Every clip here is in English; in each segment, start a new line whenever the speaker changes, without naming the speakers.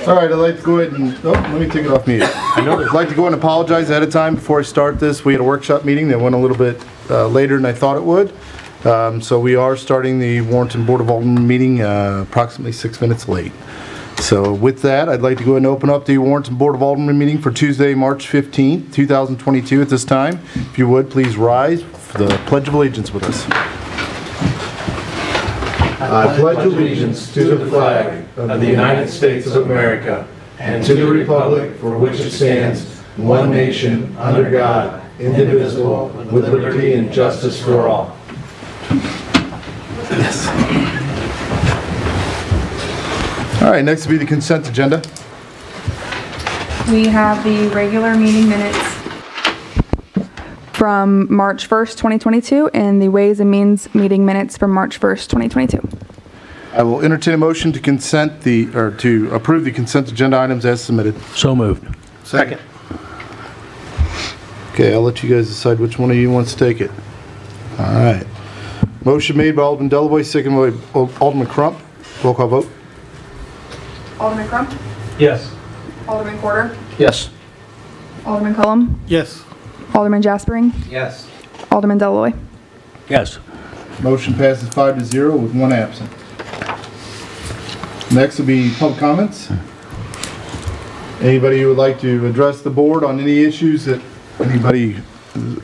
All right, I'd like to go ahead and, oh, let me take it off mute. I'd like to go ahead and apologize ahead of time before I start this. We had a workshop meeting that went a little bit later than I thought it would. So we are starting the Warrenton Board of Alderman meeting approximately 6 minutes late. So with that, I'd like to go ahead and open up the Warrenton Board of Alderman meeting for Tuesday, March 15th, 2022 at this time. If you would, please rise for the Pledge of Allegiance with us.
I pledge allegiance to the flag of the United States of America and to the republic for which it stands, one nation, under God, indivisible, with liberty and justice for all.
Yes. All right, next will be the consent agenda.
We have the regular meeting minutes from March 1st, 2022, and the Ways and Means meeting minutes from March 1st, 2022.
I will entertain a motion to to approve the consent agenda items as submitted.
So moved.
Second. Okay, I'll let you guys decide which one of you wants to take it. All right. Motion made by Alderman Delaway, second by Alderman Crump. Roll call vote.
Alderman Crump?
Yes.
Alderman Porter?
Yes.
Alderman Cullum?
Yes.
Alderman Jaspering?
Yes.
Alderman Delaway?
Yes.
Motion passes 5-0 with one absent. Next will be public comments. Anybody who would like to address the board on any issues that anybody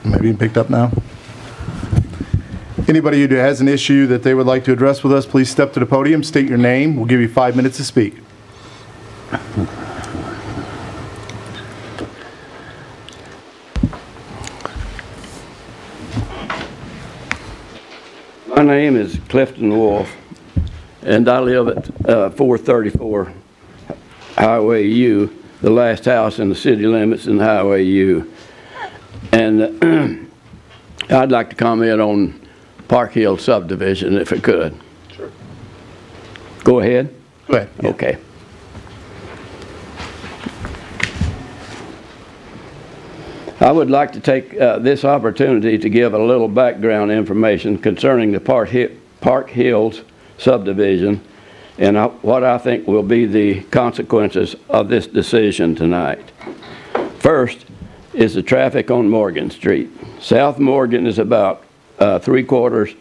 maybe picked up now? Anybody who has an issue that they would like to address with us, please step to the podium, state your name. We'll give you 5 minutes to speak.
My name is Clifton Wolf, and I live at 434 Highway U, the last house in the city limits in Highway U. And I'd like to comment on Park Hill subdivision, if I could.
Sure.
Go ahead?
Go ahead. Yeah.
Okay. I would like to take this opportunity to give a little background information concerning the Park Hills subdivision and what I think will be the consequences of this decision tonight. First is the traffic on Morgan Street. South Morgan is about 3/4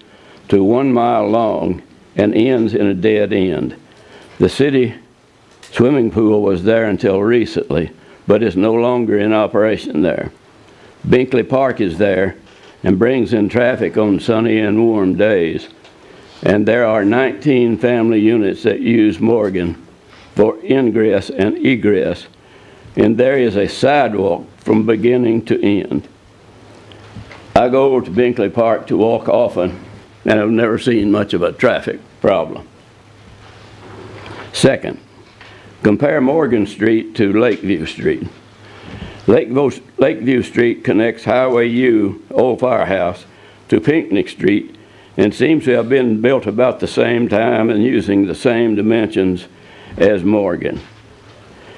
to 1 mile long and ends in a dead end. The city swimming pool was there until recently, but is no longer in operation there. Binkley Park is there and brings in traffic on sunny and warm days. And there are 19 family units that use Morgan for ingress and egress. And there is a sidewalk from beginning to end. I go over to Binkley Park to walk often, and I've never seen much of a traffic problem. Second, compare Morgan Street to Lakeview Street. Lakeview Street connects Highway U, Old Firehouse, to Pinckney Street and seems to have been built about the same time and using the same dimensions as Morgan.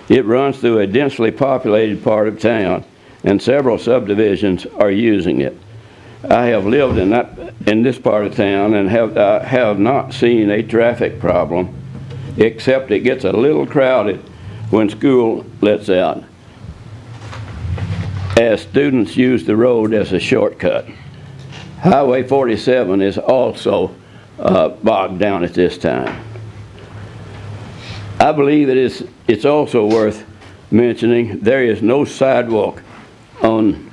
It runs through a densely populated part of town and several subdivisions are using it. I have lived in this part of town and have not seen a traffic problem, except it gets a little crowded when school lets out, as students use the road as a shortcut. Highway 47 is also bogged down at this time. I believe it's also worth mentioning there is no sidewalk on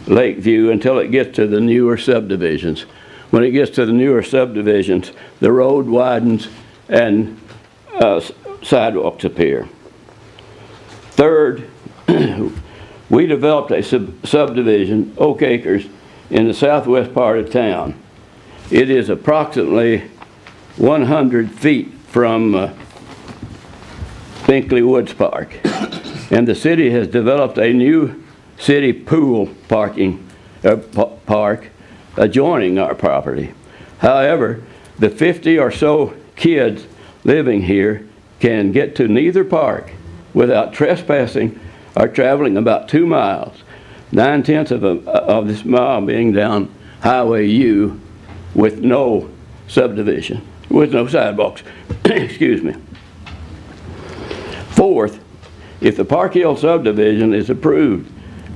Lakeview until it gets to the newer subdivisions. When it gets to the newer subdivisions, the road widens and sidewalks appear. Third, we developed a subdivision, Oak Acres, in the southwest part of town. It is approximately 100 feet from Binkley Woods Park. And the city has developed a new city pool park adjoining our property. However, the 50 or so kids living here can get to neither park without trespassing or traveling about 2 miles. 9/10 of this mile being down Highway U with no subdivision, with no sidewalks. Excuse me. Fourth, if the Park Hill subdivision is approved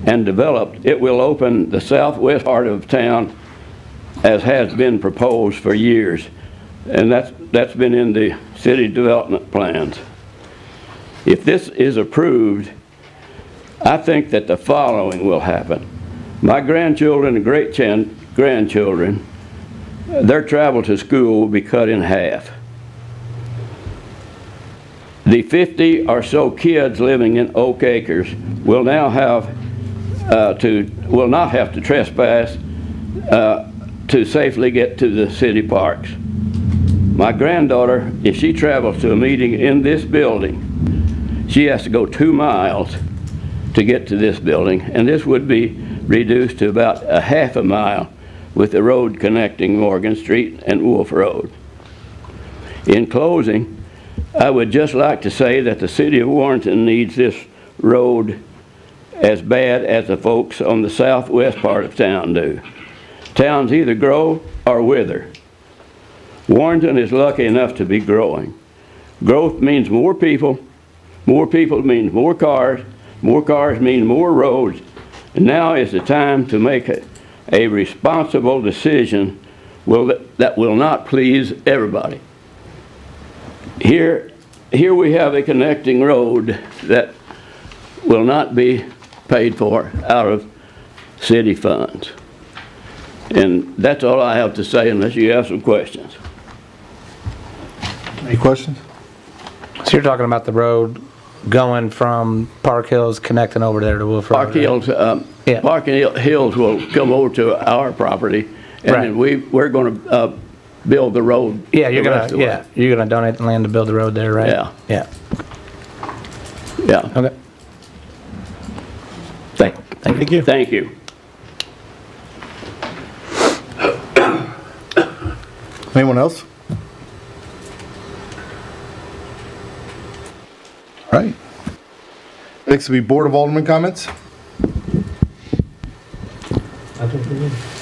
and developed, it will open the southwest part of town as has been proposed for years. And that's been in the city development plans. If this is approved, I think that the following will happen. My grandchildren and great-grandchildren, their travel to school will be cut in half. The 50 or so kids living in Oak Acres will now will not have to trespass to safely get to the city parks. My granddaughter, if she travels to a meeting in this building, she has to go 2 miles to get to this building, and this would be reduced to about a half a mile with the road connecting Morgan Street and Wolf Road. In closing, I would just like to say that the city of Warrenton needs this road as bad as the folks on the southwest part of town do. Towns either grow or wither. Warrenton is lucky enough to be growing. Growth means more people means more cars mean more roads, and now is the time to make a responsible decision that will not please everybody. Here we have a connecting road that will not be paid for out of city funds. And that's all I have to say unless you have some questions.
Any questions?
So you're talking about the road going from Park Hills connecting over there to Wolf Road?
Park Hills,
Yeah.
Park Hills will come over to our property, and
Right.
then we're going to build the road.
Yeah, you're
the rest of the way.
you're gonna donate the land to build the road there, right?
Yeah.
Yeah.
Yeah.
Okay.
Thank you. Thank you.
Anyone else? All right. Next will be Board of Alderman comments.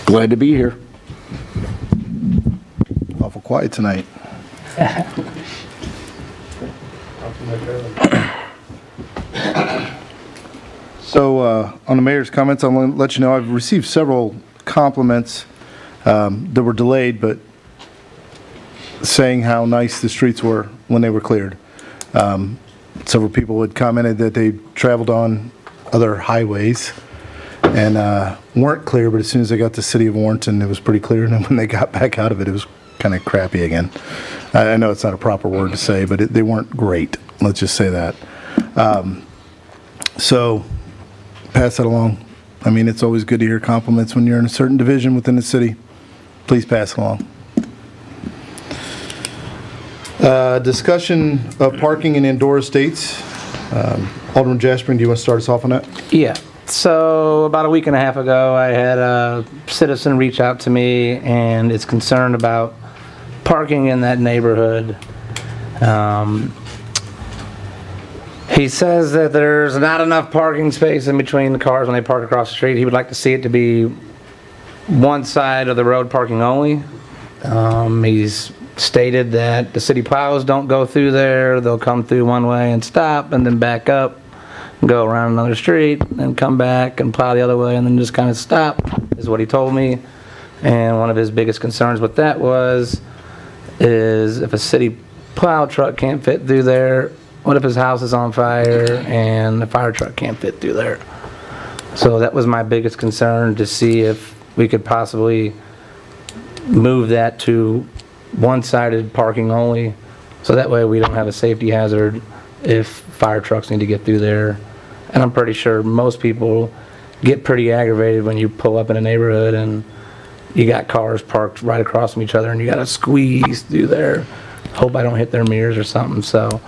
Glad to be here.
Awful quiet tonight. So on the mayor's comments, I'm going to let you know I've received several compliments that were delayed, but saying how nice the streets were when they were cleared. Several people had commented that they traveled on other highways and weren't clear, but as soon as they got to the city of Warrenton, it was pretty clear, and then when they got back out of it, it was kind of crappy again. I know it's not a proper word to say, but they weren't great. Let's just say that. So pass that along. I mean, it's always good to hear compliments when you're in a certain division within the city. Please pass it along. Discussion of parking in indoor estates. Alderman Jaspering, do you want to start us off on that?
Yeah. So about a week and a half ago, I had a citizen reach out to me and is concerned about parking in that neighborhood. He says that there's not enough parking space in between the cars when they park across the street. He would like to see it to be one side of the road parking only. He's stated that the city plows don't go through there. They'll come through one way and stop and then back up and go around another street and come back and plow the other way and then just kind of stop, is what he told me. And one of his biggest concerns with that is if a city plow truck can't fit through there, what if his house is on fire and the fire truck can't fit through there? So that was my biggest concern, to see if we could possibly move that to one-sided parking only, so that way we don't have a safety hazard if fire trucks need to get through there. And I'm pretty sure most people get pretty aggravated when you pull up in a neighborhood and you got cars parked right across from each other and you got to squeeze through there. Hope I don't hit their mirrors or something. So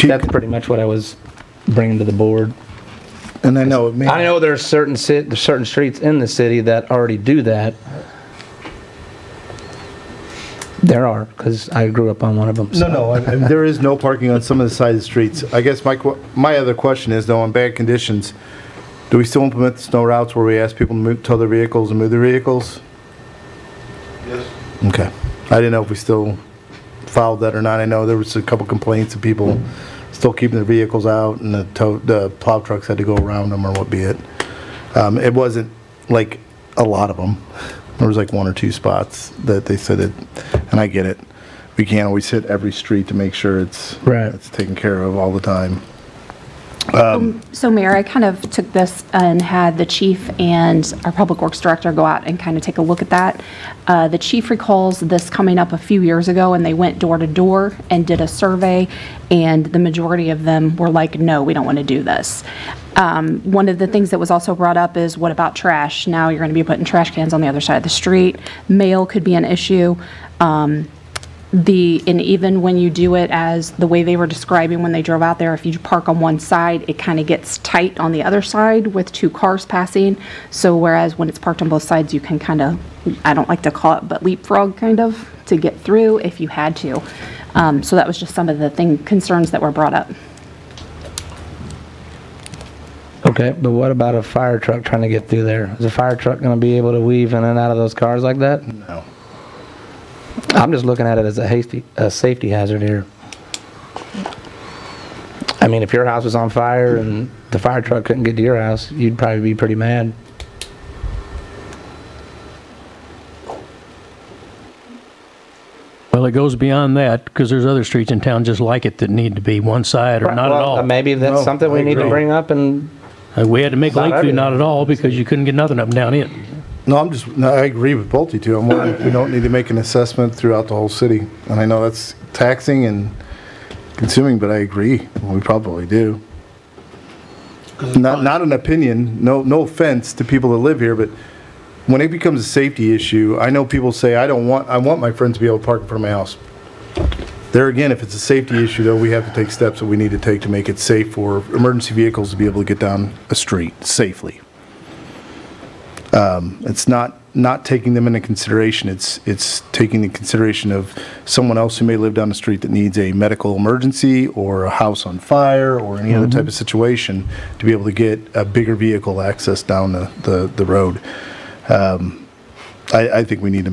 that's pretty much what I was bringing to the board.
And I know
there's certain streets in the city that already do that. There are, because I grew up on one of them. So.
No, there is no parking on some of the side of the streets. I guess my other question is, though, on bad conditions, do we still implement the snow routes where we ask people to tow their vehicles and move their vehicles?
Yes.
Okay. I didn't know if we still filed that or not. I know there was a couple complaints of people still keeping their vehicles out, and the plow trucks had to go around them or what be it. It wasn't like a lot of them. There was like 1 or 2 spots that they said it, and I get it. We can't always hit every street to make sure it's taken care of all the time.
So Mayor, I kind of took this and had the chief and our public works director go out and kind of take a look at that. The chief recalls this coming up a few years ago, and they went door to door and did a survey, and the majority of them were like, no, we don't want to do this. One of the things that was also brought up is, what about trash? Now you're going to be putting trash cans on the other side of the street. Mail could be an issue. And even when you do it as the way they were describing when they drove out there, if you park on one side, it kind of gets tight on the other side with 2 cars passing. So whereas when it's parked on both sides, you can kind of, I don't like to call it, but leapfrog kind of to get through if you had to. So that was just some of the concerns that were brought up.
Okay, but what about a fire truck trying to get through there? Is a fire truck going to be able to weave in and out of those cars like that?
No.
I'm just looking at it as a safety hazard here. I mean, if your house was on fire and the fire truck couldn't get to your house, you'd probably be pretty mad.
Well, it goes beyond that, because there's other streets in town just like it that need to be one side or not at all.
Maybe that's something we need to bring up. And
we had to make Lakeview not at all because you couldn't get nothing up and down it.
No, I agree with both you two. I'm wondering if we don't need to make an assessment throughout the whole city. And I know that's taxing and consuming, but I agree. We probably do. Not an opinion, no offense to people that live here, but when it becomes a safety issue, I know people say, I want my friends to be able to park in front of my house. There again, if it's a safety issue, though, we have to take steps that we need to take to make it safe for emergency vehicles to be able to get down a street safely. It's not taking them into consideration. It's taking into consideration of someone else who may live down the street that needs a medical emergency or a house on fire or any other type of situation to be able to get a bigger vehicle access down the road. I think we need to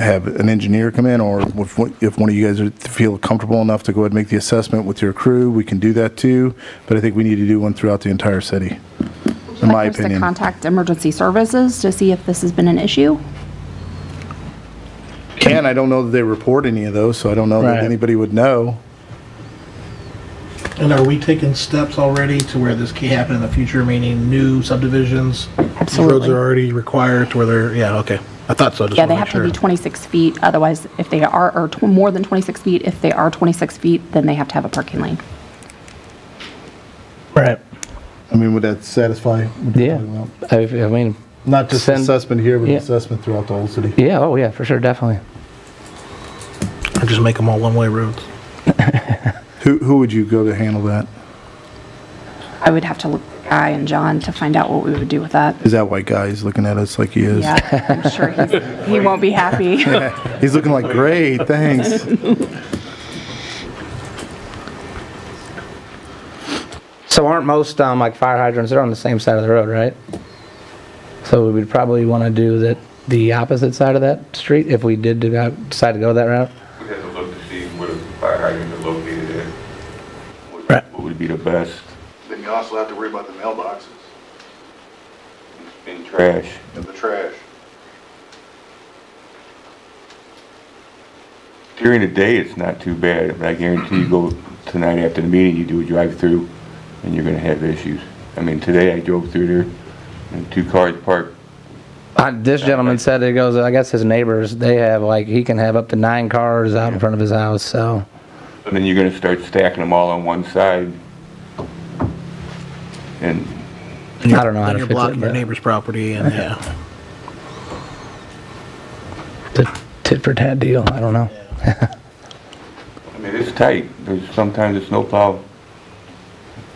have an engineer come in, or if one of you guys feel comfortable enough to go ahead and make the assessment with your crew, we can do that too. But I think we need to do one throughout the entire city. In my opinion.
To contact emergency services to see if this has been an issue?
I don't know that they report any of those, so I don't know that anybody would know.
And are we taking steps already to where this can happen in the future, meaning new subdivisions?
Absolutely.
Roads are already required to where they're, yeah, okay. I thought so.
Yeah, they have to be 26 feet. Otherwise, if they are, or more than 26 feet, if they are 26 feet, then they have to have a parking lane.
Right.
I mean, would that satisfy?
Yeah. I mean,
not just assessment here, but assessment throughout the whole city.
Yeah, oh yeah, for sure, definitely.
Or just make them all one-way roads.
Who would you go to handle that?
I would have to look at Guy and John to find out what we would do with that.
Is that white guy? He's looking at us like he is.
Yeah, I'm sure he won't be happy.
He's looking like, great, thanks.
So aren't most like fire hydrants, they're on the same side of the road, right? So we would probably want to do the opposite side of that street if we did decide to go that route?
We'd have to look to see where the fire hydrant is located at. What would be the best?
Then you also have to worry about the mailboxes.
And trash.
And the trash.
During the day, it's not too bad, but I guarantee you go tonight after the meeting, you do a drive-through, and you're going to have issues. I mean, today I drove through there, and 2 cars parked.
This gentleman said it goes, I guess his neighbors, they have he can have up to 9 cars out in front of his house, so.
And then you're going to start stacking them all on one side. And
I don't know how to
you're
fix
blocking
it.
your neighbor's property, and yeah.
The tit for tat deal, I don't know.
I mean, it's tight. Sometimes the snowplow,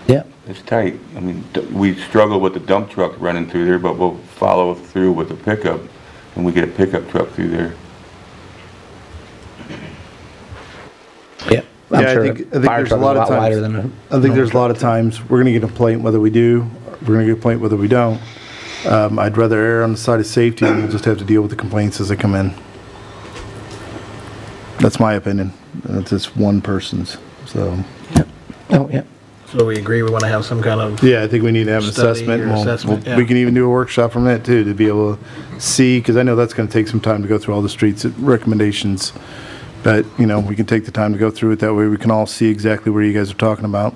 Yeah.
it's tight. I mean, we struggle with the dump truck running through there, but we'll follow through with the pickup, and we get a pickup truck through there.
Yeah. I'm
Yeah,
sure
I think
fire
there's a
truck is
lot of
wider than
times. I think there's a lot of times we're going to get a complaint whether we do, we're going to get a complaint whether we don't. I'd rather err on the side of safety, and we'll just have to deal with the complaints as they come in. That's my opinion. It's just one person's, so.
Oh, yeah.
So we agree we want to have some kind of,
Yeah, I think we need to have an
Study
assessment.
or
and
assessment, yeah.
We can even do a workshop from that too, to be able to see, because I know that's going to take some time to go through all the streets recommendations. But, you know, we can take the time to go through it. That way we can all see exactly where you guys are talking about.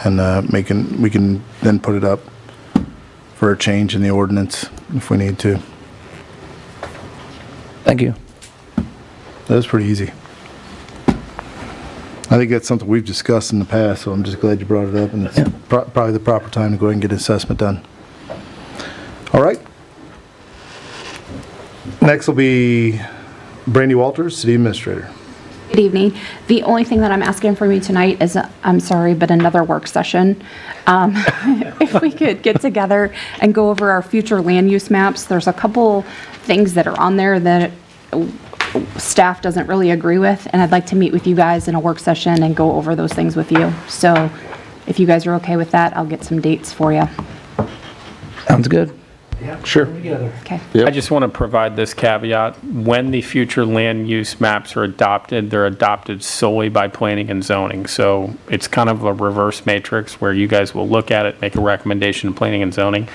And we can then put it up for a change in the ordinance if we need to.
Thank you.
That was pretty easy. I think that's something we've discussed in the past, so I'm just glad you brought it up, and it's probably the proper time to go ahead and get an assessment done. All right. Next will be Brandy Walters, City Administrator.
Good evening. The only thing that I'm asking from you tonight is, I'm sorry, but another work session. If we could get together and go over our future land use maps, there's a couple things that are on there that staff doesn't really agree with, and I'd like to meet with you guys in a work session and go over those things with you. So if you guys are okay with that, I'll get some dates for you.
Sounds good.
sure.
Okay.
I just want to provide this caveat. When the future land use maps are adopted, they're adopted solely by planning and zoning. So it's kind of a reverse matrix where you guys will look at it, make a recommendation to planning and zoning,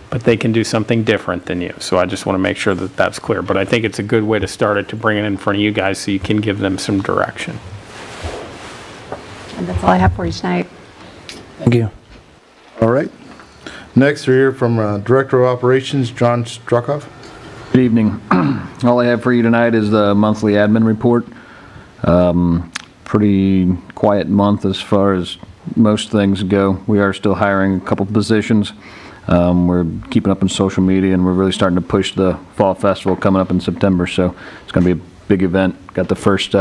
but they can do something different than you. So I just want to make sure that that's clear. But I think it's a good way to start it, to bring it in front of you guys so you can give them some direction.
And that's all I have for you tonight.
Thank you.
All right. Next, we're here from Director of Operations, John Struckhoff.
Good evening. All I have for you tonight is the monthly admin report. Pretty quiet month as far as most things go. We are still hiring a couple positions. We're keeping up in social media, and we're really starting to push the Fall Festival coming up in September, so it's going to be a big event. Got the first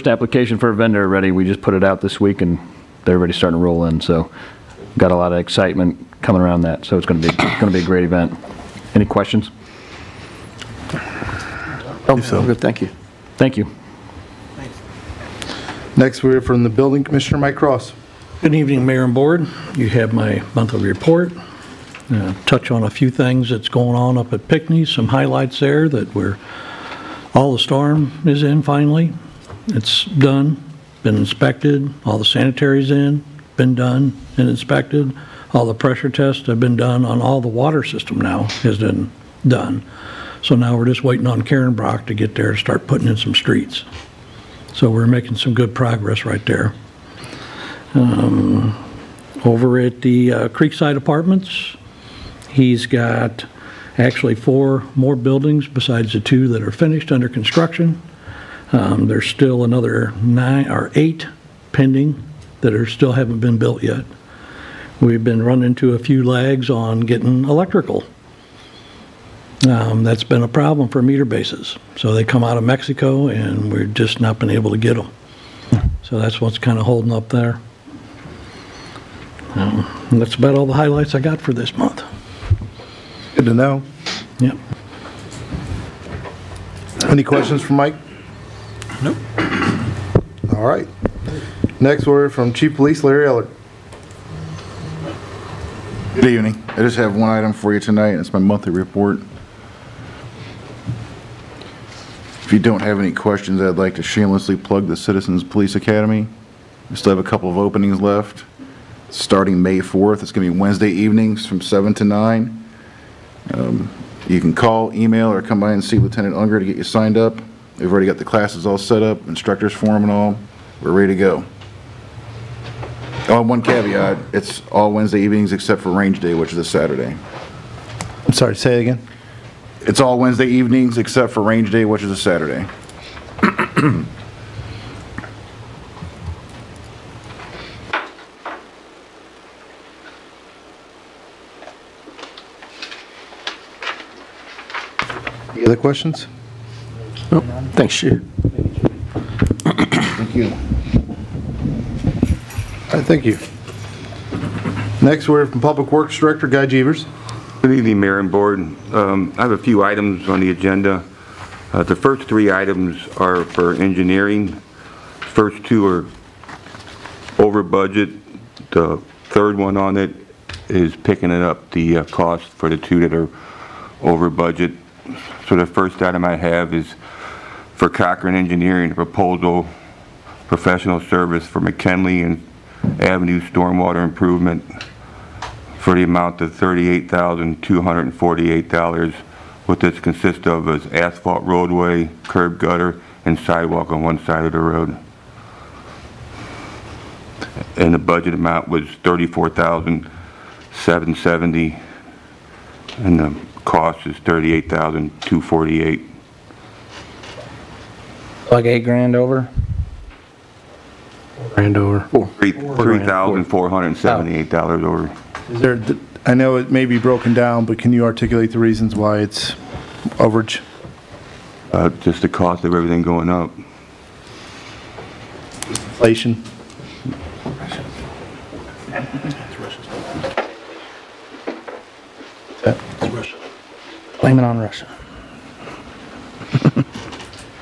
application for a vendor ready. We just put it out this week, and they're already starting to roll in, so got a lot of excitement coming around that, so it's going to be a great event. Any questions?
Oh, so
good, thank you. Thank you.
Next, we're from the Building Commissioner, Mike Cross.
Good evening, Mayor and Board. You have my monthly report. Touch on a few things that's going on up at Pinckney, some highlights there that all the storm is in finally. It's done, been inspected, all the sanitary's in, been done and inspected. All the pressure tests have been done on all the water system now has been done. So now we're just waiting on Karen Brock to get there to start putting in some streets. So we're making some good progress right there. Over at the Creekside Apartments, he's got actually 4 more buildings besides the 2 that are finished under construction. There's still another 9 or 8 pending that still haven't been built yet. We've been running into a few lags on getting electrical. That's been a problem for meter bases. So they come out of Mexico, and we've just not been able to get them. So that's what's kind of holding up there. And that's about all the highlights I got for this month.
Good to know.
Yep.
Any questions for Mike?
Nope.
All right. Next, we're from Chief Police Larry Ellard.
Good evening. I just have one item for you tonight, and it's my monthly report. If you don't have any questions, I'd like to shamelessly plug the Citizens Police Academy. We still have a couple of openings left. Starting May 4th, it's going to be Wednesday evenings from 7 to 9. You can call, email, or come by and see Lieutenant Unger to get you signed up. We've already got the classes all set up, instructors form and all. We're ready to go. Oh, one caveat, it's all Wednesday evenings except for range day, which is a Saturday.
I'm sorry, say it again.
It's all Wednesday evenings except for range day, which is a Saturday.
Any other questions?
Oh, thanks, Chief.
Thank you.
All right, thank you. Next, we're from Public Works Director, Guy Jeevers.
Good evening, Mayor and Board. I have a few items on the agenda. The first 3 items are for engineering. First 2 are over budget. The third one on it is picking it up the cost for the 2 that are over budget. So the first item I have is for Cochran Engineering, a proposal, professional service for McKinley and Avenue stormwater improvement for the amount of $38,248. What this consists of is asphalt roadway, curb gutter, and sidewalk on one side of the road. And the budget amount was $34,770, and the cost is $38,248.
Like $8,000 over?
$3,478 over.
Is there, I know it may be broken down, but can you articulate the reasons why it's overage?
Just the cost of everything going up.
Inflation?
Blame it on Russia.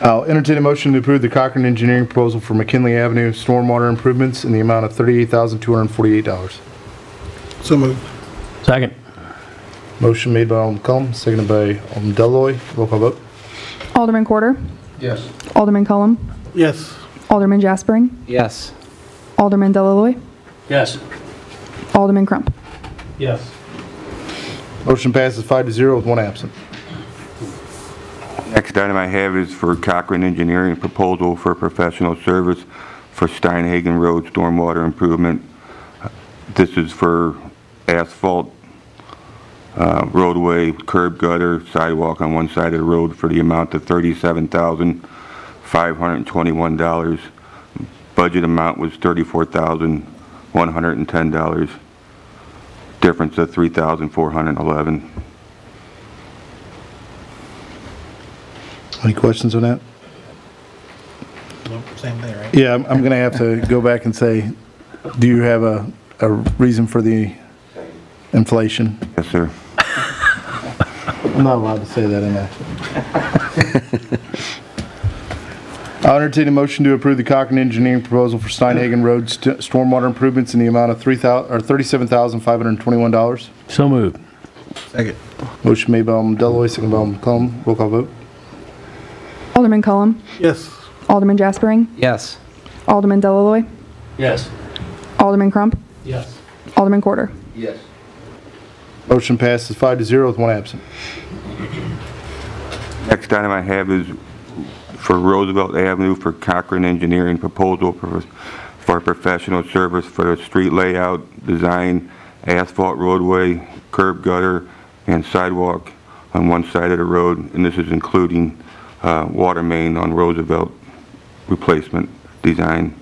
I'll entertain a motion to approve the Cochran Engineering proposal for McKinley Avenue stormwater improvements in the amount of $38,248.
So moved.
Second.
Motion made by Alderman Cullum, seconded by Alderman Deloy. Roll call vote.
Alderman Quarter.
Yes.
Alderman Cullum.
Yes.
Alderman Jaspering.
Yes.
Alderman Deloy.
Yes.
Alderman Crump.
Yes.
Motion passes 5-0 with one absent.
Next item I have is for Cochran Engineering, proposal for professional service for Steinhagen Road stormwater improvement. This is for asphalt, roadway, curb gutter, sidewalk on one side of the road for the amount of $37,521. Budget amount was $34,110. Difference of $3,411.
Any questions on that?
Same thing, right?
Yeah, I'm going to have to go back and say, do you have a reason for the inflation?
Yes, sir.
I'm not allowed to say that in there. I'll entertain a motion to approve the Cochran Engineering proposal for Steinhagen Road stormwater improvements in the amount of $37,521.
So moved.
Second.
Motion made by Alderman Deloy, second by Alderman Cullum. Roll call vote.
Alderman Cullum.
Yes.
Alderman Jaspering.
Yes.
Alderman Deloy.
Yes.
Alderman Crump.
Yes.
Alderman Quarter.
Yes.
Motion passes 5-0 with one absent.
Next item I have is for Roosevelt Avenue for Cochran Engineering, proposal for professional service for the street layout, design, asphalt roadway, curb gutter, and sidewalk on one side of the road, and this is including water main on Roosevelt replacement design.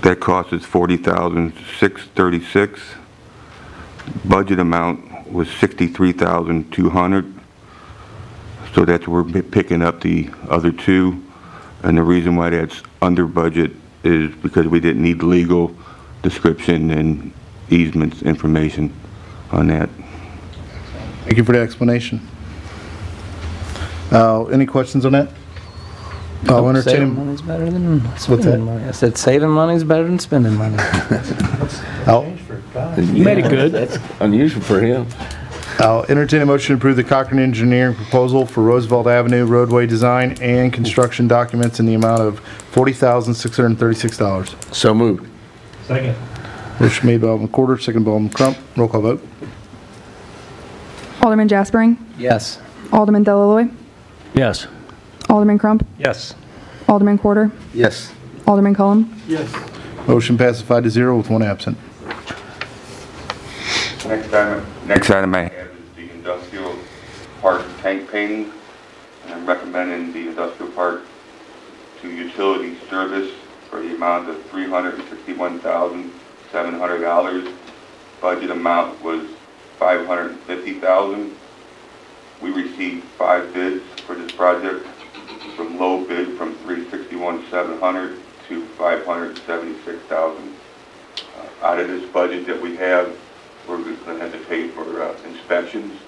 That cost is $40,636. Budget amount was $63,200. So that's where we're picking up the other two. And the reason why that's under budget is because we didn't need legal description and easements information on that.
Thank you for the explanation. Any questions on that? I'll
Saving
entertain.
money's better than
that?
spending money. I said saving money's better than spending money.
You made it good.
That's unusual for him.
I'll entertain a motion to approve the Cochran Engineering proposal for Roosevelt Avenue roadway design and construction documents in the amount of $40,636.
So moved.
Second.
Motion made by Alderman Quarter, second by Alderman Crump. Roll call vote.
Alderman Jaspering.
Yes.
Alderman Deloy.
Yes.
Alderman Crump.
Yes.
Alderman Quarter.
Yes.
Alderman Cullum.
Yes.
Motion passes 5-0 with one absent.
Next item I have is the industrial park tank painting. And I'm recommending the industrial park to utility service for the amount of $361,700. Budget amount was $550,000. We received 5 bids for this project, from low bid from $361,700 to $576,000. Out of this budget that we have, we're going to have to pay for inspections,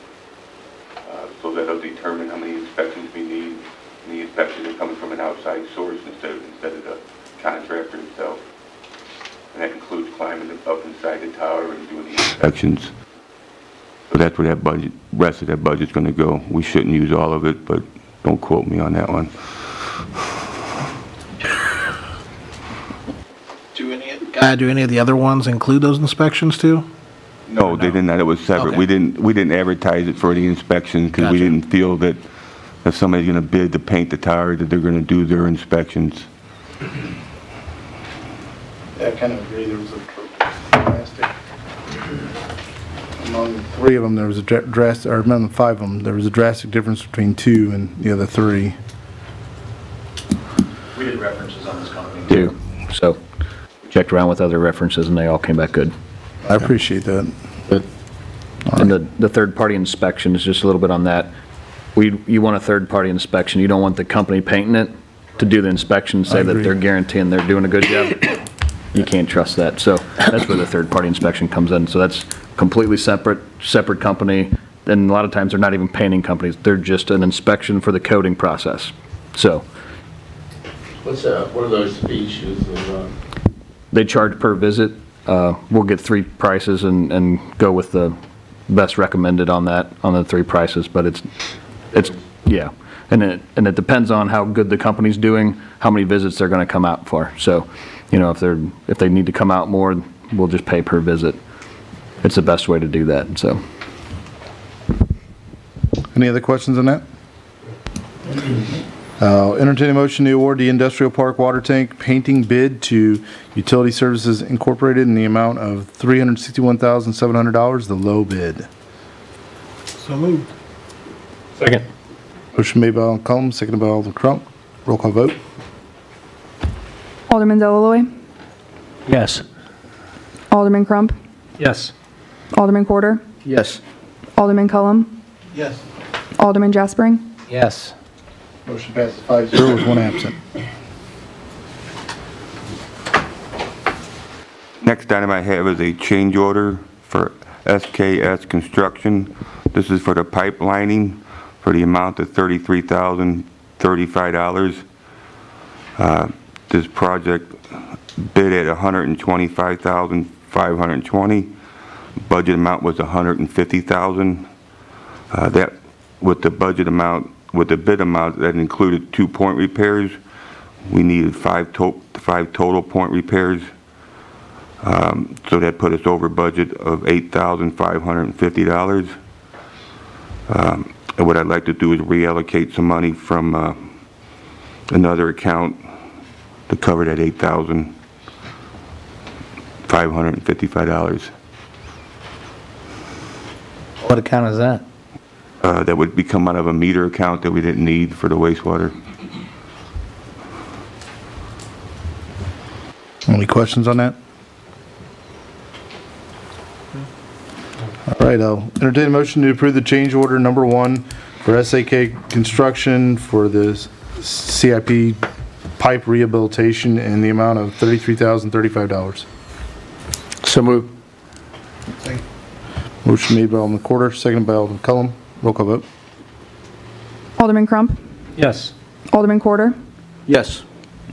so that'll determine how many inspections we need. And the inspections are coming from an outside source instead of the contractor himself. And that includes climbing up inside the tower and doing the inspections. So that's where that budget, rest of that budget's going to go. We shouldn't use all of it, but Don't quote me on that one.
Do any of the other ones include those inspections too?
No, they didn't. It was separate.
Okay.
We didn't advertise it for the inspections because we
Gotcha.
didn't feel that if somebody's going to bid to paint the tower, that they're going to do their inspections.
Yeah, I kind of agree. There was a drastic, among 3 of them, there was a drastic, or among 5 of them, there was a drastic difference between 2 and the other 3.
We did references on this company too, so checked around with other references and they all came back good.
I appreciate that.
And the third-party inspection is just a little bit on that. You want a third-party inspection. You don't want the company painting it to do the inspection, say that they're guaranteeing they're doing a good job. You can't trust that. So that's where the third-party inspection comes in. So that's completely separate company. And a lot of times they're not even painting companies. They're just an inspection for the coating process. So
What are those fees usually?
they charge per visit. We'll get 3 prices and go with the best recommended on that, on the 3 prices, but it's, yeah. And it depends on how good the company's doing, how many visits they're gonna come out for. So, you know, if they need to come out more, we'll just pay per visit. It's the best way to do that, so.
Any other questions on that? Entertain a motion to award the industrial park water tank painting bid to Utility Services Incorporated in the amount of $361,700, the low bid.
So moved.
Second.
Motion made by Alderman Cullum, seconded by Alderman Crump. Roll call vote.
Alderman Delaloi,
Yes.
Alderman Crump,
Yes.
Alderman Quarter,
Yes.
Alderman Cullum,
Yes.
Alderman Jaspering,
Yes.
Motion passes 5-0 with 1 absent.
Next item I have is a change order for SKS Construction. This is for the pipe lining for the amount of $33,035. This project bid at $125,520. Budget amount was $150,000. That with the budget amount, with the bid amount, that included 2 point repairs. We needed 5 total point repairs. So that put us over budget of $8,550. And what I'd like to do is reallocate some money from another account to cover that $8,555.
What account is that?
That would become out of a meter account that we didn't need for the wastewater.
Any questions on that? All right, I'll entertain a motion to approve the change order number 1 for SAK Construction for the CIP pipe rehabilitation in the amount of $33,035.
So moved.
Motion made by Alderman Quarter, seconded by Alderman Cullum. Roll call vote.
Alderman Crump,
Yes.
Alderman Quarter,
Yes.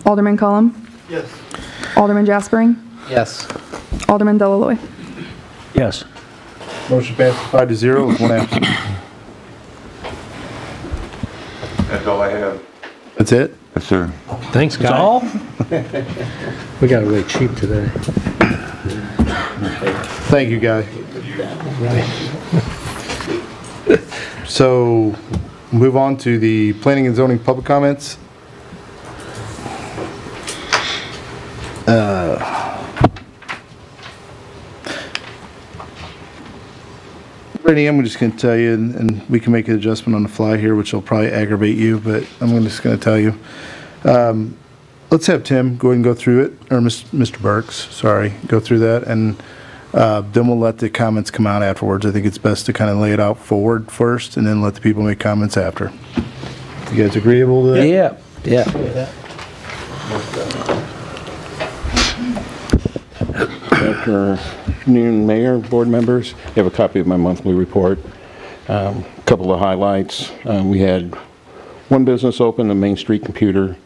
Alderman Cullum,
Yes.
Alderman Jaspering,
Yes.
Alderman Delaloi.
Yes.
Motion passes 5-0 with 1 absent.
That's all I have.
That's it?
Yes, sir.
Thanks, Guy.
We got away cheap today.
Thank you, Guy. So, move on to the planning and zoning public comments. Brady, I'm just going to tell you, and we can make an adjustment on the fly here, which will probably aggravate you, but I'm just going to tell you. Let's have Tim go ahead and go through it, or Mr. Burks, sorry, go through that, and then we'll let the comments come out afterwards. I think it's best to kind of lay it out forward first, and then let the people make comments after. You guys agreeable to that?
Yeah. Yeah.
Good afternoon, Mayor, board members. You have a copy of my monthly report. Couple of highlights. We had one business open, a Main Street Computer,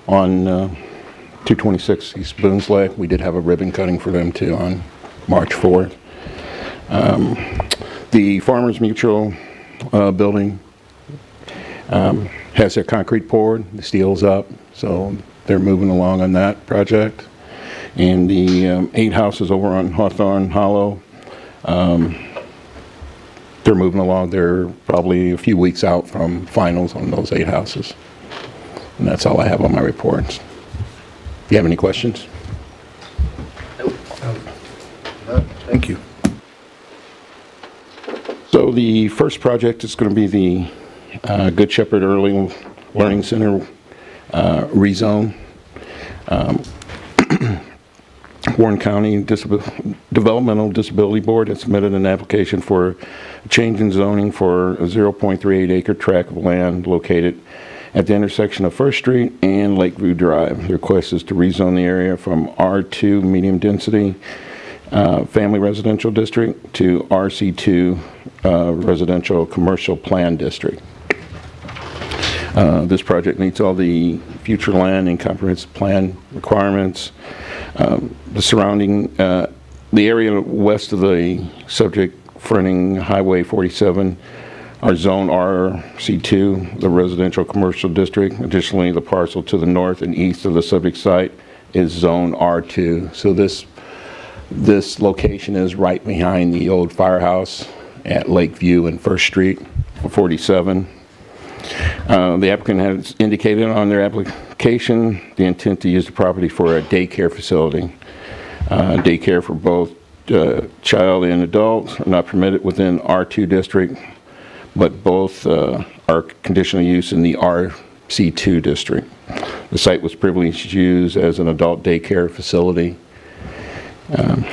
on 226 East Boonsley. We did have a ribbon cutting for them too on March 4th. The Farmers Mutual building Has their concrete poured, the steel's up, so they're moving along on that project. And the 8 houses over on Hawthorne Hollow, they're moving along. They're probably a few weeks out from finals on those 8 houses. And that's all I have on my reports. Do you have any questions?
Thank you.
So the first project is going to be the Good Shepherd Early Learning Center rezone. Warren County Developmental Disability Board has submitted an application for a change in zoning for a 0.38 acre tract of land located at the intersection of First Street and Lakeview Drive. The request is to rezone the area from R2 medium density family residential district to RC2 residential commercial plan district. This project meets all the future land and comprehensive plan requirements. The surrounding, the area west of the subject fronting Highway 47 are Zone RC2, the residential commercial district. Additionally, the parcel to the north and east of the subject site is Zone R2. So this location is right behind the old firehouse at Lakeview and First Street, 47. The applicant has indicated on their application the intent to use the property for a daycare facility. Daycare for both child and adults are not permitted within R2 district, but both are conditional use in the RC2 district. The site was previously used as an adult daycare facility.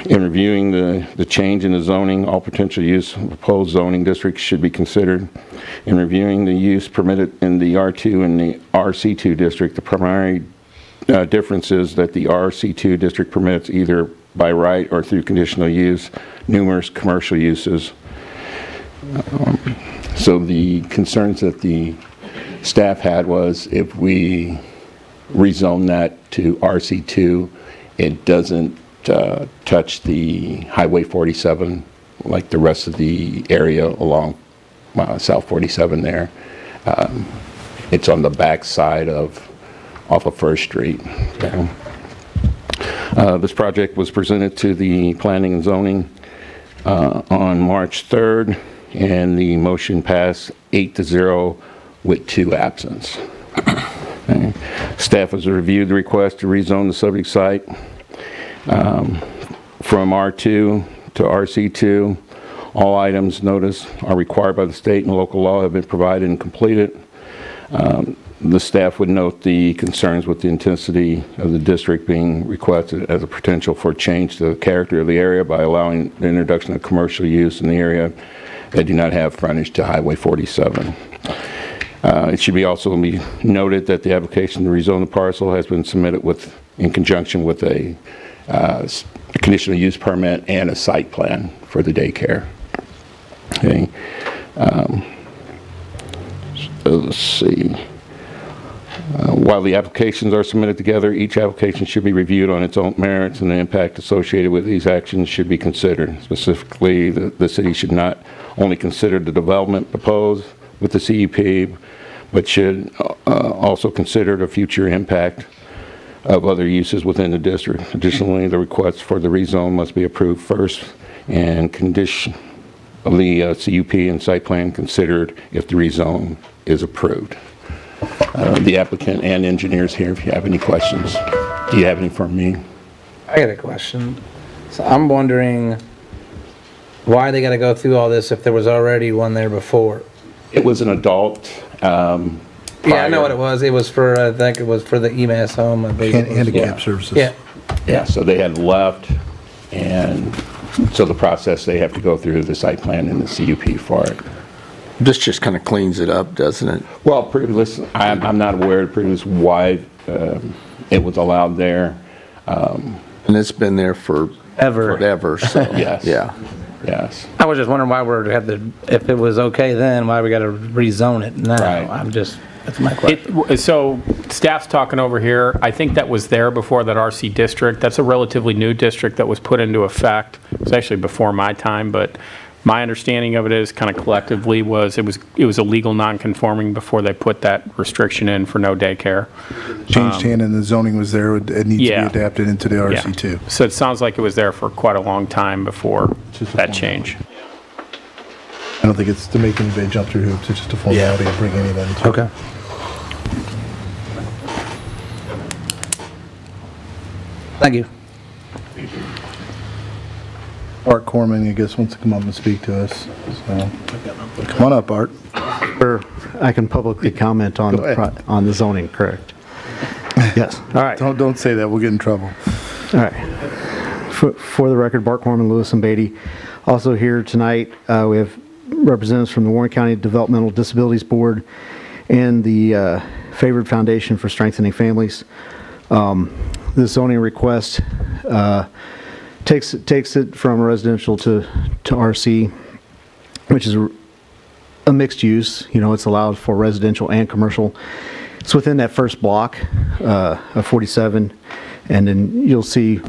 In reviewing the change in the zoning, all potential use of proposed zoning districts should be considered. In reviewing the use permitted in the R2 and the RC2 district, the primary difference is that the RC2 district permits either by right or through conditional use numerous commercial uses. So the concerns that the staff had was if we rezone that to RC2, it doesn't touch the Highway 47 like the rest of the area along South 47 there. It's on the back side off of First Street. This project was presented to the Planning and Zoning on March 3rd, and the motion passed 8-0 with 2 absence. Staff has reviewed the request to rezone the subject site from R2 to RC2. All items noticed are required by the state and local law have been provided and completed. The staff would note the concerns with the intensity of the district being requested as a potential for change to the character of the area by allowing the introduction of commercial use in the area that do not have frontage to Highway 47. It should also be noted that the application to rezone the parcel has been submitted in conjunction with a conditional use permit and a site plan for the daycare. Okay. So let's see. While the applications are submitted together, each application should be reviewed on its own merits, and the impact associated with these actions should be considered. Specifically, the city should not only consider the development proposed with the CUP, but should also consider the future impact of other uses within the district. Additionally, the request for the rezone must be approved first, and condition of the CUP and site plan considered if the rezone is approved. The applicant and engineers here, if you have any questions. Do you have any for me?
I got a question. So I'm wondering why they got to go through all this if there was already one there before.
It was an adult.
Yeah, I know what it was. It was for, I think it was for the EMAS home.
Handicap services.
Yeah.
Yeah, so they had left, and so the process, they have to go through the site plan and the CUP for it.
This just kind of cleans it up, doesn't it?
Well, previous, I'm not aware of previous why it was allowed there.
And it's been there for forever, so.
Yes.
Yeah.
Yes.
I was just wondering why we're if it was okay then, why we got to rezone it now.
Right.
That's my question.
So staff's talking over here. I think that was there before that RC district. That's a relatively new district that was put into effect. It was actually before my time, but My understanding of it is kind of collectively was it was a legal non-conforming before they put that restriction in for no daycare.
Changed hand and the zoning was there, it needs
Yeah.
to be adapted into the RC2.
So it sounds like it was there for quite a long time before that change.
I don't think it's to make anybody jump through hoops, it's just a formality of bringing it in.
Okay. Thank you.
Art Corman, I guess, wants to come up and speak to us, so. Come on up, Art.
Sure, I can publicly comment on
Go ahead.
on the zoning, correct? Yes, all right.
Don't say that, we'll get in trouble.
All right. For the record, Bart Corman, Lewis and Beatty. Also here tonight, we have representatives from the Warren County Developmental Disabilities Board and the Favored Foundation for Strengthening Families. This zoning request takes it from residential to RC, which is a mixed use. You know, it's allowed for residential and commercial. It's within that first block of 47, and then you'll see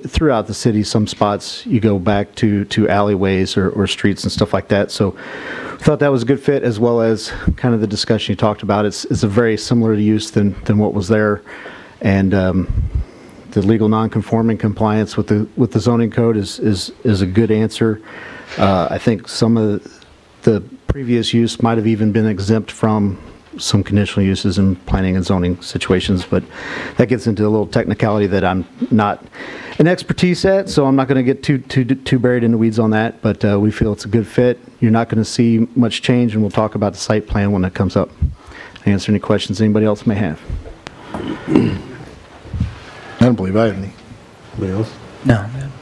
throughout the city some spots you go back to alleyways or streets and stuff like that. So I thought that was a good fit, as well as kind of the discussion you talked about. It's a very similar use than what was there, and the legal non-conforming compliance with the zoning code is a good answer. I think some of the previous use might have even been exempt from some conditional uses in planning and zoning situations, but that gets into a little technicality that I'm not an expertise at, so I'm not going to get too buried in the weeds on that, but we feel it's a good fit. You're not going to see much change, and we'll talk about the site plan when it comes up. Answer any questions anybody else may have.
I don't believe I have any. Anybody else?
No, man.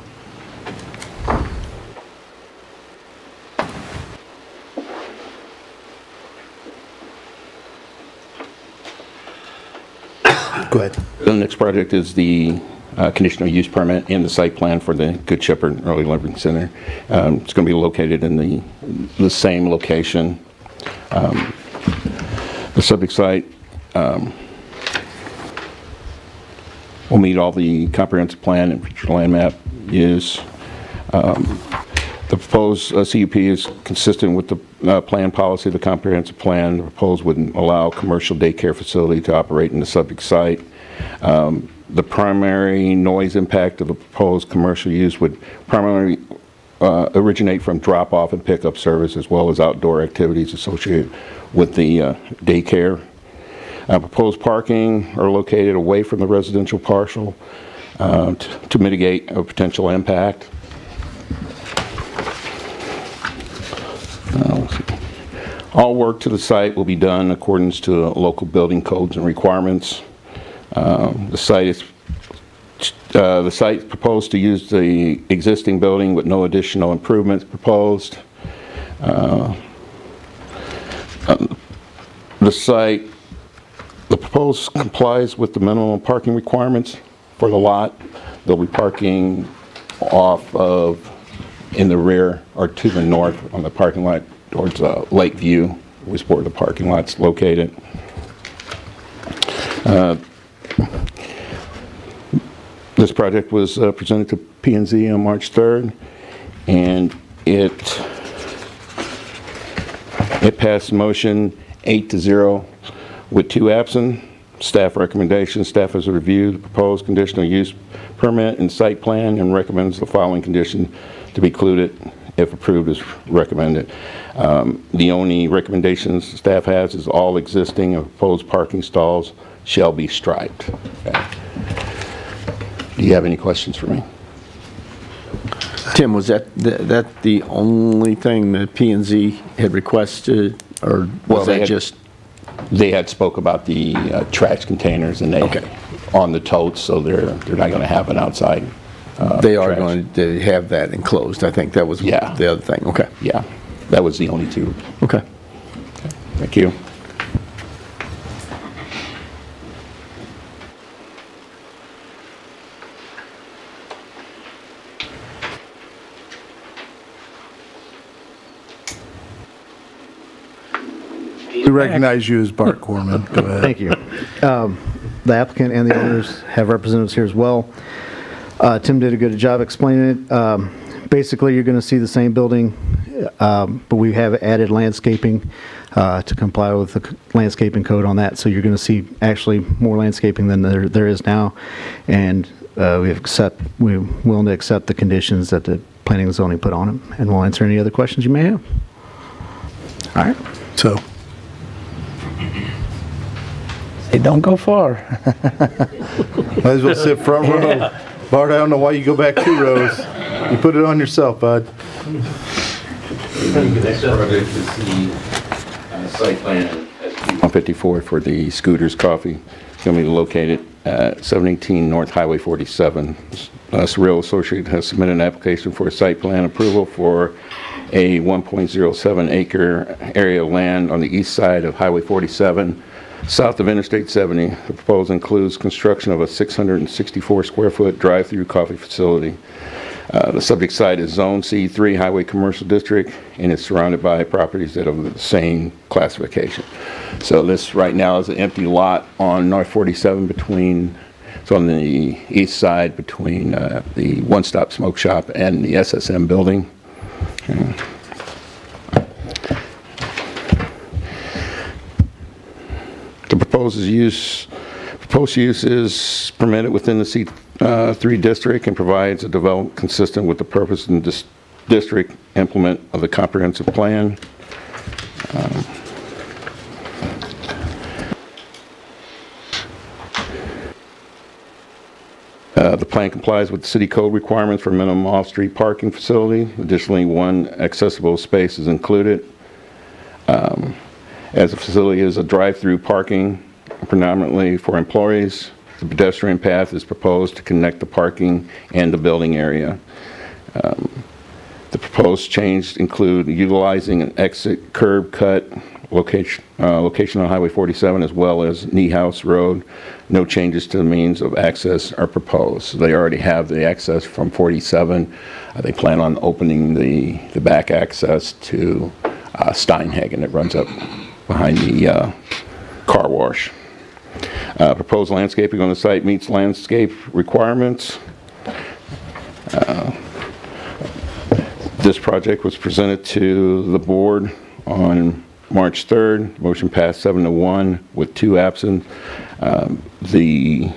Go ahead.
The next project is the conditional use permit and the site plan for the Good Shepherd Early Living Center. It's going to be located in the same location. The subject site will meet all the comprehensive plan and future land map use. The proposed CUP is consistent with the plan policy of the comprehensive plan. The proposed would allow commercial daycare facility to operate in the subject site. The primary noise impact of the proposed commercial use would primarily originate from drop-off and pickup service, as well as outdoor activities associated with the daycare. Proposed parking are located away from the residential parcel to mitigate a potential impact. All work to the site will be done in accordance to local building codes and requirements. The site is proposed to use the existing building with no additional improvements proposed. The proposed complies with the minimum parking requirements for the lot. They'll be parking off of in the rear or to the north on the parking lot towards Lakeview, was where the parking lot's located. This project was presented to P&Z on March 3rd, and it passed motion 8-0 with 2 absent. Staff recommendations: staff has reviewed the proposed conditional use permit and site plan and recommends the following condition to be included if approved as recommended. The only recommendations staff has is all existing and proposed parking stalls shall be striped. Okay. Do you have any questions for me?
Tim, was that the only thing that P&Z had requested, or was that just?
They had spoke about the trash containers, and they on the totes, so they're not going to have an outside.
They are going to have that enclosed. I think that was the other thing. Okay.
Yeah, that was the only two.
Okay.
Thank you.
We recognize you as Bart Corman. Go ahead.
Thank you. The applicant and the owners have representatives here as well. Tim did a good job explaining it. basically, you're going to see the same building, but we have added landscaping to comply with the landscaping code on that. So you're going to see actually more landscaping than there is now. And we're willing to accept the conditions that the planning and zoning put on them. And we'll answer any other questions you may have. All right.
So,
Hey, don't go far.
Might as well sit front row. Bart, I don't know why you go back 2 rows. You put it on yourself, bud.
Next project is the site plan 154 for the Scooters Coffee. It's going to be located at 718 North Highway 47. Surreal Associate has submitted an application for a site plan approval for a 1.07 acre area of land on the east side of Highway 47, south of Interstate 70. The proposal includes construction of a 664 square foot drive-through coffee facility. The subject site is Zone C3 Highway Commercial District and is surrounded by properties that have the same classification. So this right now is an empty lot on North 47 between, it's on the east side between the One Stop Smoke Shop and the SSM building. The proposed use is permitted within the C3 district and provides a development consistent with the purpose and district implement of the comprehensive plan. The plan complies with the city code requirements for minimum off-street parking facility. Additionally, 1 accessible space is included. As the facility is a drive-through parking predominantly for employees, the pedestrian path is proposed to connect the parking and the building area. The proposed changes include utilizing an exit curb cut location on Highway 47 as well as Knee House Road. No changes to the means of access are proposed. So they already have the access from 47. They plan on opening the back access to Steinhagen that runs up behind the car wash. Proposed landscaping on the site meets landscape requirements. This project was presented to the board on March 3rd. Motion passed 7-1 with 2 absent. The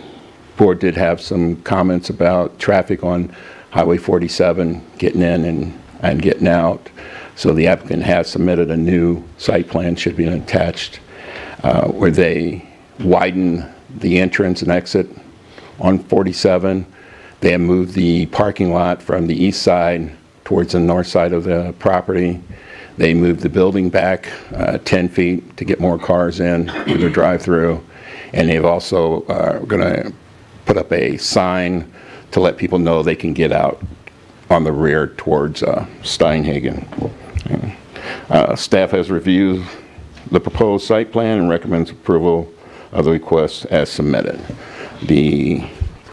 board did have some comments about traffic on Highway 47 getting in and getting out. So the applicant has submitted a new site plan, should be attached, where they widen the entrance and exit on 47. They have moved the parking lot from the east side towards the north side of the property. They moved the building back 10 feet to get more cars in with their drive-through. And they've also going to put up a sign to let people know they can get out on the rear towards Steinhagen. Staff has reviewed the proposed site plan and recommends approval of the request as submitted. The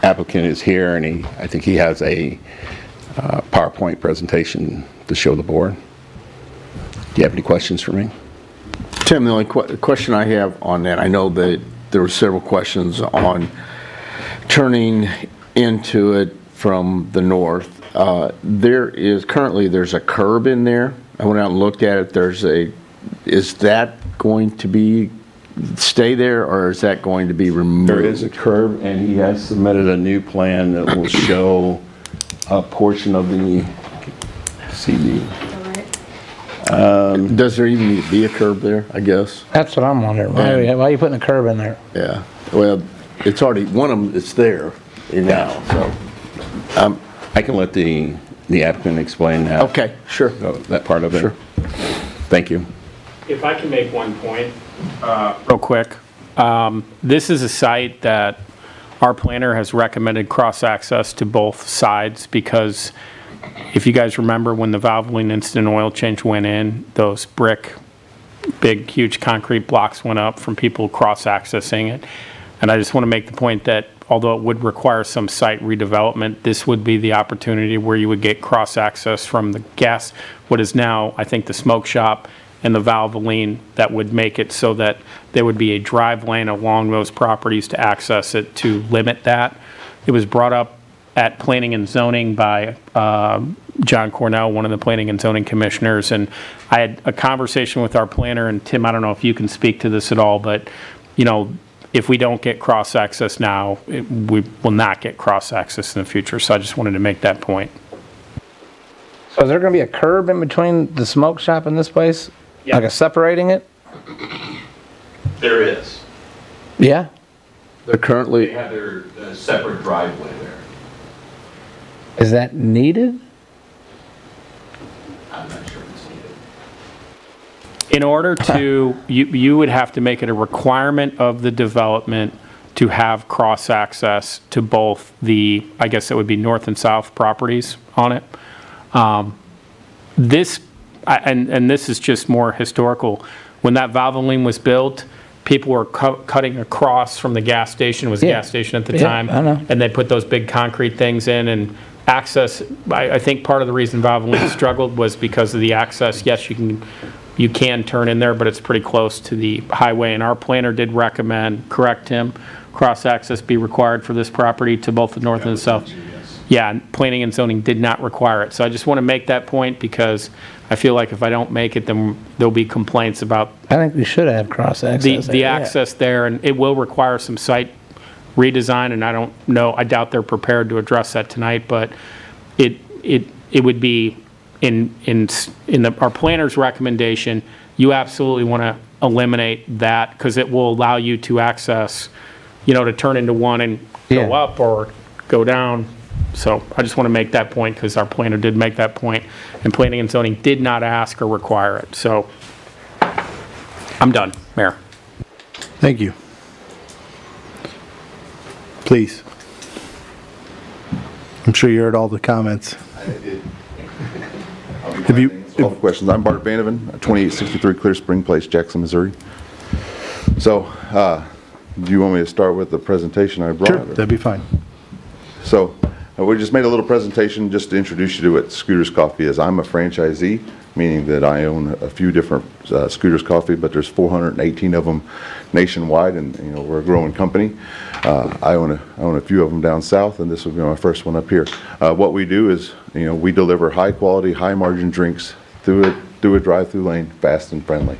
applicant is here, and I think he has a PowerPoint presentation to show the board. Do you have any questions for me?
Tim, the only question I have on that, I know that there were several questions on turning into it from the north. There's a curb in there. I went out and looked at it. Is that going to stay there, or is that going to be removed?
There is a curb, and he has submitted a new plan that will show a portion of the CD.
Does there even need to be a curb there, I guess?
That's what I'm wondering. Why are you putting a curb in there?
Yeah. Well, it's already, one of them, it's there now, so.
I can let the applicant explain that.
Okay, sure.
That part of it.
Sure.
Thank you.
If I can make one point, real quick. This is a site that our planner has recommended cross-access to both sides because if you guys remember when the Valvoline Instant Oil Change went in, those big, huge concrete blocks went up from people cross-accessing it. And I just want to make the point that although it would require some site redevelopment, this would be the opportunity where you would get cross-access from the what is now, I think, the smoke shop and the Valvoline, that would make it so that there would be a drive lane along those properties to access it to limit that. It was brought up at Planning and Zoning by John Cornell, one of the Planning and Zoning Commissioners, and I had a conversation with our planner, and Tim, I don't know if you can speak to this at all, but, you know, if we don't get cross-access now, we will not get cross-access in the future, so I just wanted to make that point.
So is there going to be a curb in between the smoke shop and this place? Yeah. Like a separating it?
There is.
Yeah?
They're currently...
They have their separate driveway there.
Is that needed?
I'm not sure it's needed.
In order to, you would have to make it a requirement of the development to have cross-access to both the, I guess it would be north and south properties on it. This is just more historical. When that Valvoline was built, people were cutting across from the gas station. It was a gas station at the time.
I know.
And they put those big concrete things in, and access, I think part of the reason Valvoline struggled was because of the access. Yes, you can turn in there, but it's pretty close to the highway. And our planner did recommend, correct him, cross-access be required for this property to both the north and the south. Yeah, and Planning and Zoning did not require it. So I just want to make that point because I feel like if I don't make it, then there'll be complaints about.
I think we should have cross-access.
The access there, and it will require some site redesign, and I don't know, I doubt they're prepared to address that tonight, but it would be in our planner's recommendation, you absolutely want to eliminate that because it will allow you to access, you know, to turn into one and go up or go down. So I just want to make that point because our planner did make that point, and Planning and Zoning did not ask or require it. So I'm done, Mayor.
Thank you. Please. I'm sure you heard all the comments.
I did. Have you all the questions? I'm Bart Vanoven, 2863 Clear Spring Place, Jackson, Missouri. So, do you want me to start with the presentation I brought?
Sure, that'd be fine.
So, we just made a little presentation just to introduce you to what Scooters Coffee is. I'm a franchisee, meaning that I own a few different Scooters Coffee, but there's 418 of them nationwide, and you know we're a growing company. I own a few of them down south, and this will be my first one up here. What we do is, you know, we deliver high quality, high margin drinks through a drive-through lane, fast and friendly.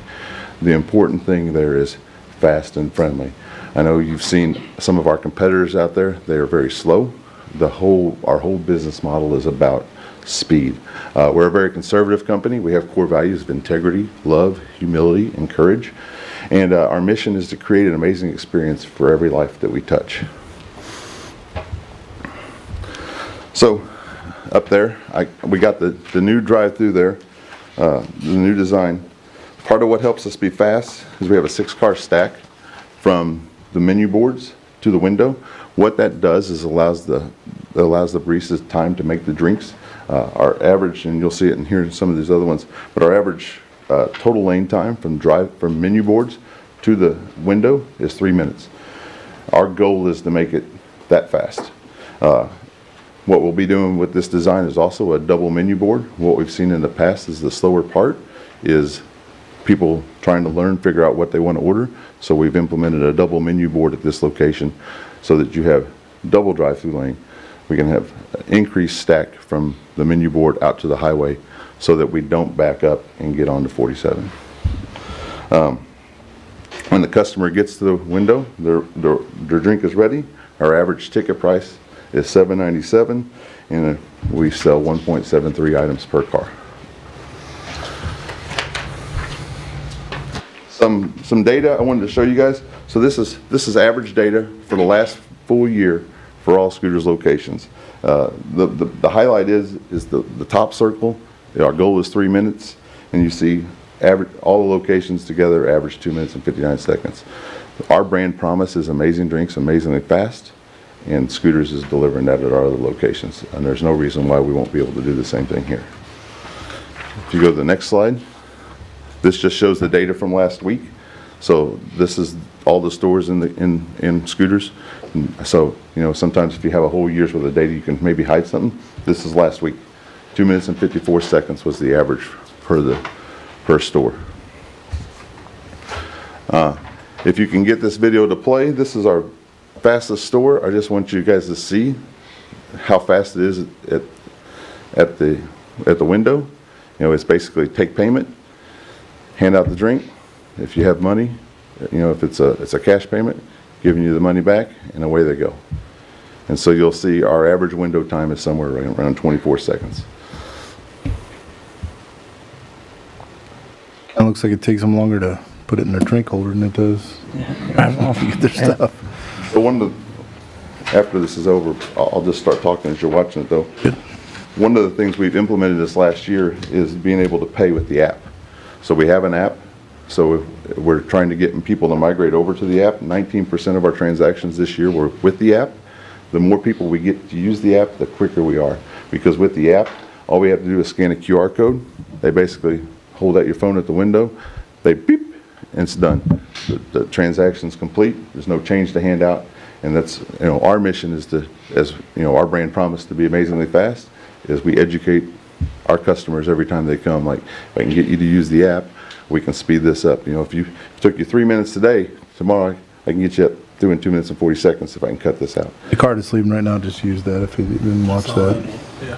The important thing there is fast and friendly. I know you've seen some of our competitors out there; they are very slow. Our whole business model is about speed. We're a very conservative company. We have core values of integrity, love, humility, and courage. And our mission is to create an amazing experience for every life that we touch. So up there, we got the new drive-through there, the new design. Part of what helps us be fast is we have a 6-car stack from the menu boards to the window. What that does is allows the baristas time to make the drinks. Our average, and you'll see it in here in some of these other ones, but our average total lane time from menu boards to the window is 3 minutes. Our goal is to make it that fast. What we'll be doing with this design is also a double menu board. What we've seen in the past is the slower part is people trying to learn, figure out what they want to order. So we've implemented a double menu board at this location so that you have double drive-through lane. We can have increased stack from the menu board out to the highway so that we don't back up and get onto 47. When the customer gets to the window, their drink is ready. Our average ticket price is $7.97, and we sell 1.73 items per car. Some data I wanted to show you guys. So this is average data for the last full year for all Scooters locations. The highlight is the top circle. Our goal is 3 minutes, and you see all the locations together average 2 minutes and 59 seconds. Our brand promise is amazing drinks, amazingly fast, and Scooters is delivering that at our other locations, and there's no reason why we won't be able to do the same thing here. If you go to the next slide, this just shows the data from last week. So this is all the stores in Scooters. And so, you know, sometimes if you have a whole year's worth of data, you can maybe hide something. This is last week. 2 minutes and 54 seconds was the average per store. If you can get this video to play, this is our fastest store. I just want you guys to see how fast it is at the window. You know, it's basically take payment, hand out the drink. If you have money, you know, if it's a cash payment, giving you the money back, and away they go. And so you'll see our average window time is somewhere around 24 seconds.
It looks like it takes them longer to put it in their drink holder than it does get their stuff.
So after this is over, I'll just start talking as you're watching it though.
Good.
One of the things we've implemented this last year is being able to pay with the app. So we have an app, so we're trying to get people to migrate over to the app. 19% of our transactions this year were with the app. The more people we get to use the app, the quicker we are. Because with the app, all we have to do is scan a QR code. They basically hold out your phone at the window, they beep, and it's done. The transaction's complete, there's no change to hand out, and that's, you know, our mission is to, as you know, our brand promise to be amazingly fast, is we educate our customers every time they come, like, if I can get you to use the app, we can speed this up. You know, if it took you 3 minutes today, tomorrow I can get you up through in 2 minutes and 40 seconds if I can cut this out.
The card is leaving right now, just use that if you didn't watch that.
Yeah.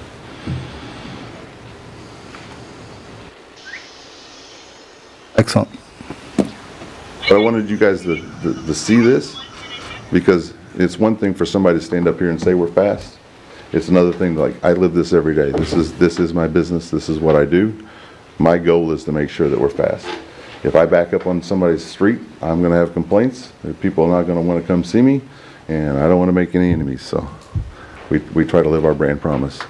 Excellent.
But I wanted you guys to see this, because it's one thing for somebody to stand up here and say we're fast. It's another thing, like, I live this every day. This is my business. This is what I do. My goal is to make sure that we're fast. If I back up on somebody's street, I'm going to have complaints. People are not going to want to come see me, and I don't want to make any enemies. So we try to live our brand promise.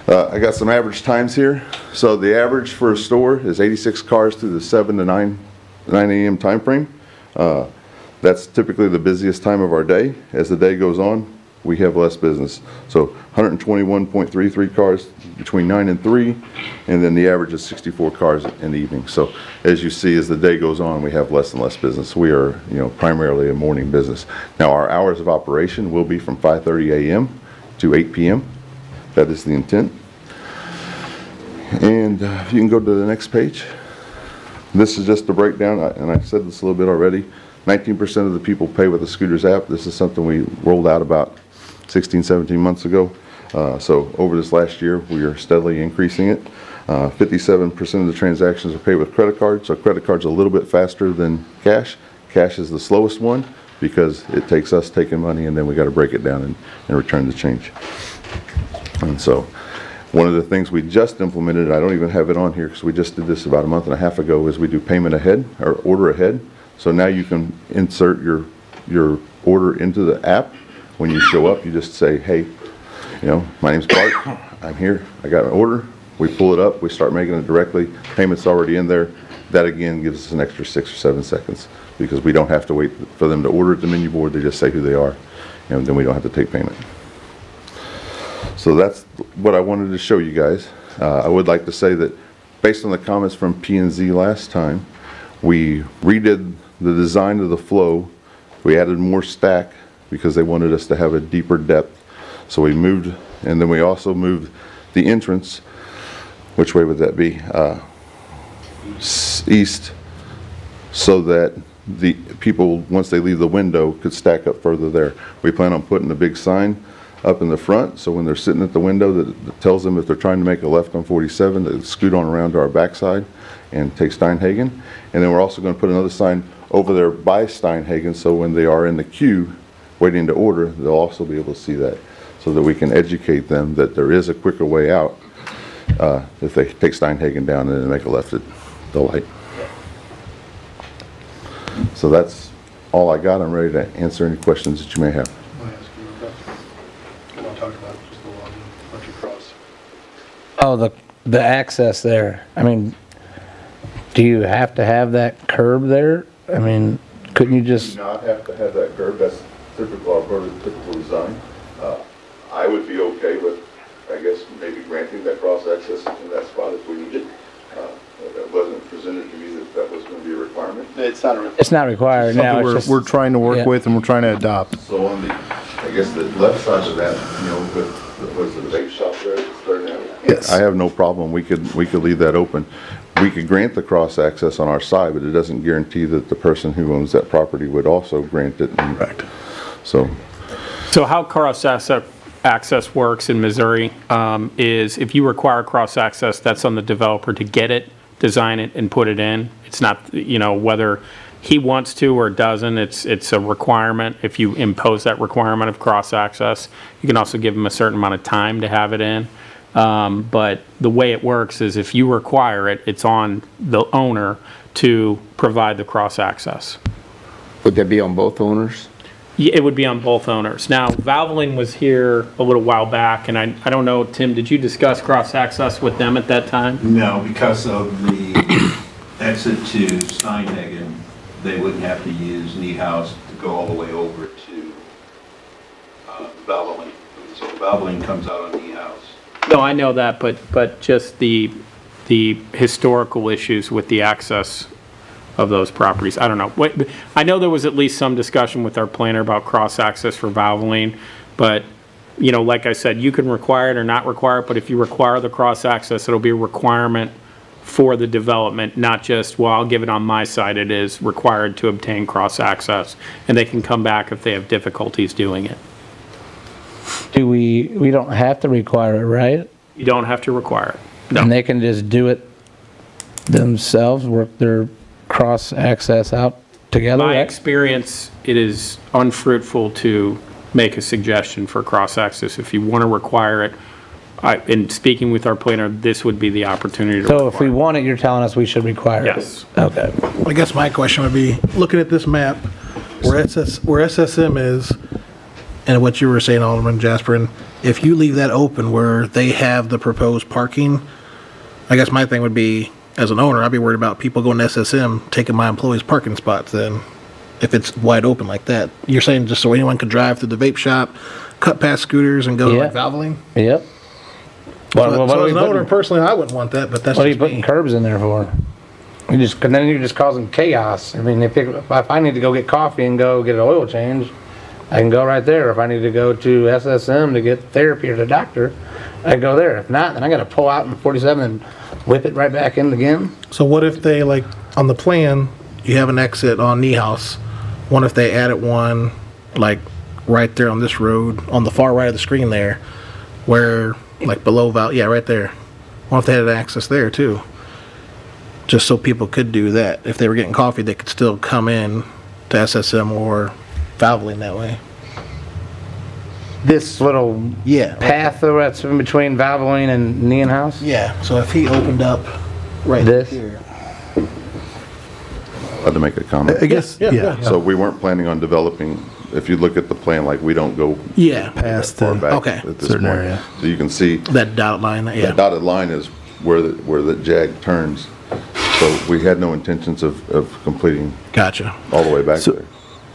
I got some average times here. So the average for a store is 86 cars through the 7 to 9 a.m. time frame. That's typically the busiest time of our day. As the day goes on, we have less business. So 121.33 cars between 9 and 3, and then the average is 64 cars in the evening. So as you see, as the day goes on, we have less and less business. We are, you know, primarily a morning business. Now our hours of operation will be from 5:30 a.m. to 8 p.m. That is the intent. And if you can go to the next page. This is just a breakdown, and I said this a little bit already. 19% of the people pay with the Scooters app. This is something we rolled out about 16, 17 months ago. So over this last year, we are steadily increasing it. 57% of the transactions are paid with credit cards. So credit card's a little bit faster than cash. Cash is the slowest one because it takes us taking money and then we got to break it down and return the change. And so one of the things we just implemented, I don't even have it on here because we just did this about a month and a half ago, is we do payment ahead or order ahead. So now you can insert your order into the app. When you show up, you just say, hey, you know, my name's Bart, I'm here, I got an order. We pull it up, we start making it directly, payment's already in there. That again gives us an extra 6 or 7 seconds because we don't have to wait for them to order at the menu board, they just say who they are, and then we don't have to take payment. So that's what I wanted to show you guys. I would like to say that based on the comments from P&Z last time, we redid the design of the flow. We added more stack because they wanted us to have a deeper depth. So we moved, and then we also moved the entrance. Which way would that be? East, so that the people, once they leave the window, could stack up further there. We plan on putting a big sign up in the front, so when they're sitting at the window, that tells them if they're trying to make a left on 47, to scoot on around to our backside and take Steinhagen. And then we're also going to put another sign over there by Steinhagen, so when they are in the queue waiting to order, they'll also be able to see that, so that we can educate them that there is a quicker way out if they take Steinhagen down and then make a left at the light. So that's all I got. I'm ready to answer any questions that you may have.
Oh, the access there. I mean, do you have to have that curb there? I mean, couldn't you just...
You do not have to have that curb. That's typical design. I would be okay with, I guess, maybe granting that cross access in that spot if we need it. That wasn't presented to me that was going to be a requirement.
It's not a requirement.
It's not required now.
We're trying to work with and we're trying to adopt.
So on the, I guess the left side of that, you know, was the vape shop there?
Yes.
I have no problem. We could leave that open. We could grant the cross access on our side, but it doesn't guarantee that the person who owns that property would also grant it. Correct. So
how cross cross-access works in Missouri is if you require cross-access, that's on the developer to get it, design it, and put it in. It's not, you know, whether he wants to or doesn't, it's a requirement. If you impose that requirement of cross-access, you can also give him a certain amount of time to have it in. But the way it works is if you require it, it's on the owner to provide the cross-access.
Would that be on both owners?
Yeah, it would be on both owners. Now, Valvoline was here a little while back, and I don't know, Tim, did you discuss cross-access with them at that time?
No, because of the exit to Steinhagen, they wouldn't have to use Niehaus to go all the way over to Valvoline. So Valvoline comes out on Niehaus.
No, I know that, but just the historical issues with the access of those properties. I don't know. Wait, I know there was at least some discussion with our planner about cross-access for Valvoline, but, you know, like I said, you can require it or not require it, but if you require the cross-access, it'll be a requirement for the development, not just, well, I'll give it on my side. It is required to obtain cross-access, and they can come back if they have difficulties doing it.
Do we don't have to require it, right?
You don't have to require it. No.
And they can just do it themselves, work their cross-access out together,
My
right?
experience, it is unfruitful to make a suggestion for cross-access. If you want to require it, in speaking with our planner, this would be the opportunity to
So if we want it, you're telling us we should require it?
Yes.
Okay.
I guess my question would be, looking at this map, where SSM is, and what you were saying, Alderman Jasper, if you leave that open where they have the proposed parking, I guess my thing would be, as an owner, I'd be worried about people going to SSM taking my employees' parking spots then, if it's wide open like that. You're saying just so anyone could drive through the vape shop, cut past scooters and go to like Valvoline?
Yep.
So as an owner, personally, I wouldn't want that, but that's
What are you
just
putting
me.
curbs in there for? You just, and then you're just causing chaos. I mean, if I need to go get coffee and go get an oil change, I can go right there. If I need to go to SSM to get therapy or the doctor, I can go there. If not, then I got to pull out in 47 and whip it right back in again.
So what if they, like, on the plan, you have an exit on Niehaus. What if they added one, like, right there on this road, on the far right of the screen there, where, like, below yeah, right there. What if they had access there, too? Just so people could do that. If they were getting coffee, they could still come in to SSM or Valvoline that way.
This little path that's in between Valvoline and Neon House?
Yeah, so if he opened up right here.
I'd like to make a comment.
I guess, yeah.
So we weren't planning on developing, if you look at the plan, like, we don't go
Past
far back
okay.
at this
Certain
point.
area.
So you can see
That dotted line, yeah.
that dotted line is where the jag turns. So we had no intentions of completing
Gotcha.
all the way back there.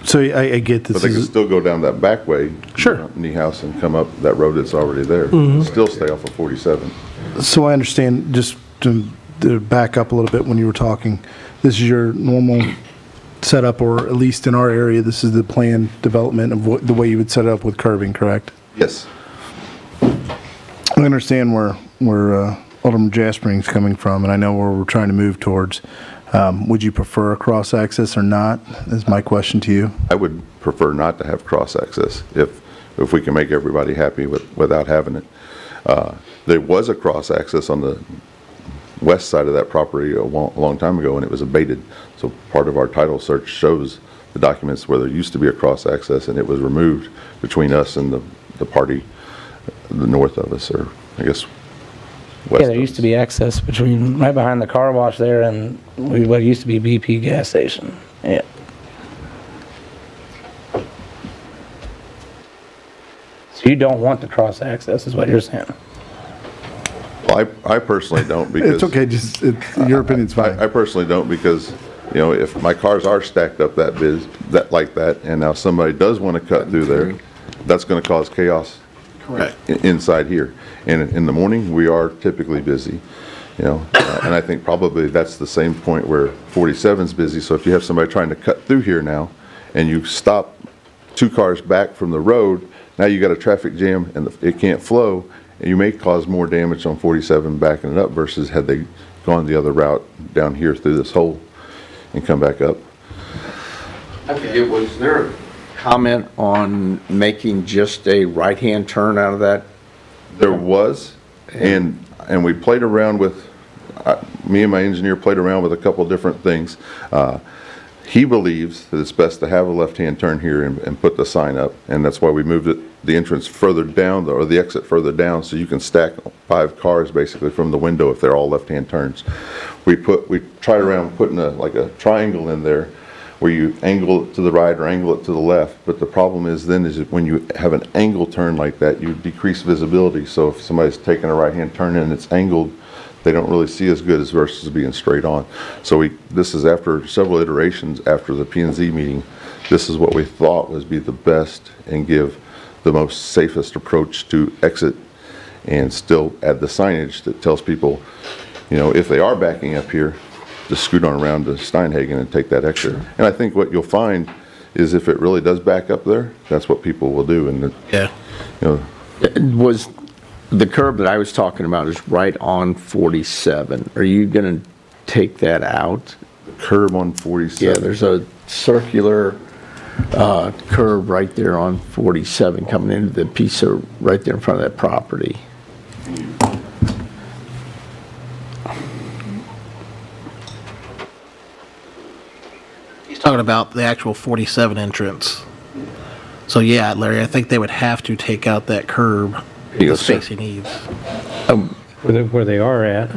So I get this.
But they can still go down that back way.
Sure.
Niehaus and come up that road that's already there. Still stay off of 47.
So I understand, just to back up a little bit when you were talking, this is your normal setup, or at least in our area, this is the planned development of the way you would set it up with curbing, correct?
Yes.
I understand where Alderman Jaspering's coming from, and I know where we're trying to move towards. Would you prefer a cross-access or not, is my question to you.
I would prefer not to have cross-access if we can make everybody happy without having it. There was a cross-access on the west side of that property a long time ago, and it was abated. So part of our title search shows the documents where there used to be a cross-access, and it was removed between us and the party the north of us, or I guess west.
Yeah, there used to be access between, right behind the car wash there and what used to be BP gas station. Yeah. So you don't want the cross access is what you're saying?
Well, I personally don't, because
It's okay, just, your opinion's fine.
I personally don't, because, you know, if my cars are stacked up like that, and now somebody does want to cut through there, that's going to cause chaos.
Correct.
Inside here. And in the morning, we are typically busy, you know, and I think probably that's the same point where 47's busy. So if you have somebody trying to cut through here now, and you stop 2 cars back from the road, now you got a traffic jam and it can't flow, and you may cause more damage on 47 backing it up versus had they gone the other route down here through this hole and come back up.
I forget, was there
comment on making just a right-hand turn out of that?
There was, and we played around with, me and my engineer played around with a couple different things. He believes that it's best to have a left-hand turn here and put the sign up, and that's why we moved the entrance further down, or the exit further down, so you can stack 5 cars basically from the window if they're all left-hand turns. We tried around putting like a triangle in there where you angle it to the right or angle it to the left, but the problem is then is when you have an angle turn like that, you decrease visibility. So if somebody's taking a right-hand turn and it's angled, they don't really see as good as versus being straight on. So this is after several iterations after the P&Z meeting. This is what we thought was be the best and give the most safest approach to exit, and still add the signage that tells people, you know, if they are backing up here, to scoot on around to Steinhagen and take that exit. And I think what you'll find is if it really does back up there, that's what people will do. And
yeah,
you know,
was the curb that I was talking about is right on 47. Are you going to take that out?
The curb on 47?
Yeah, there's a circular curb right there on 47 coming into the piece of right there in front of that property.
He's talking about the actual 47 entrance. So yeah, Larry, I think they would have to take out that curb. The space he needs.
Where they are at,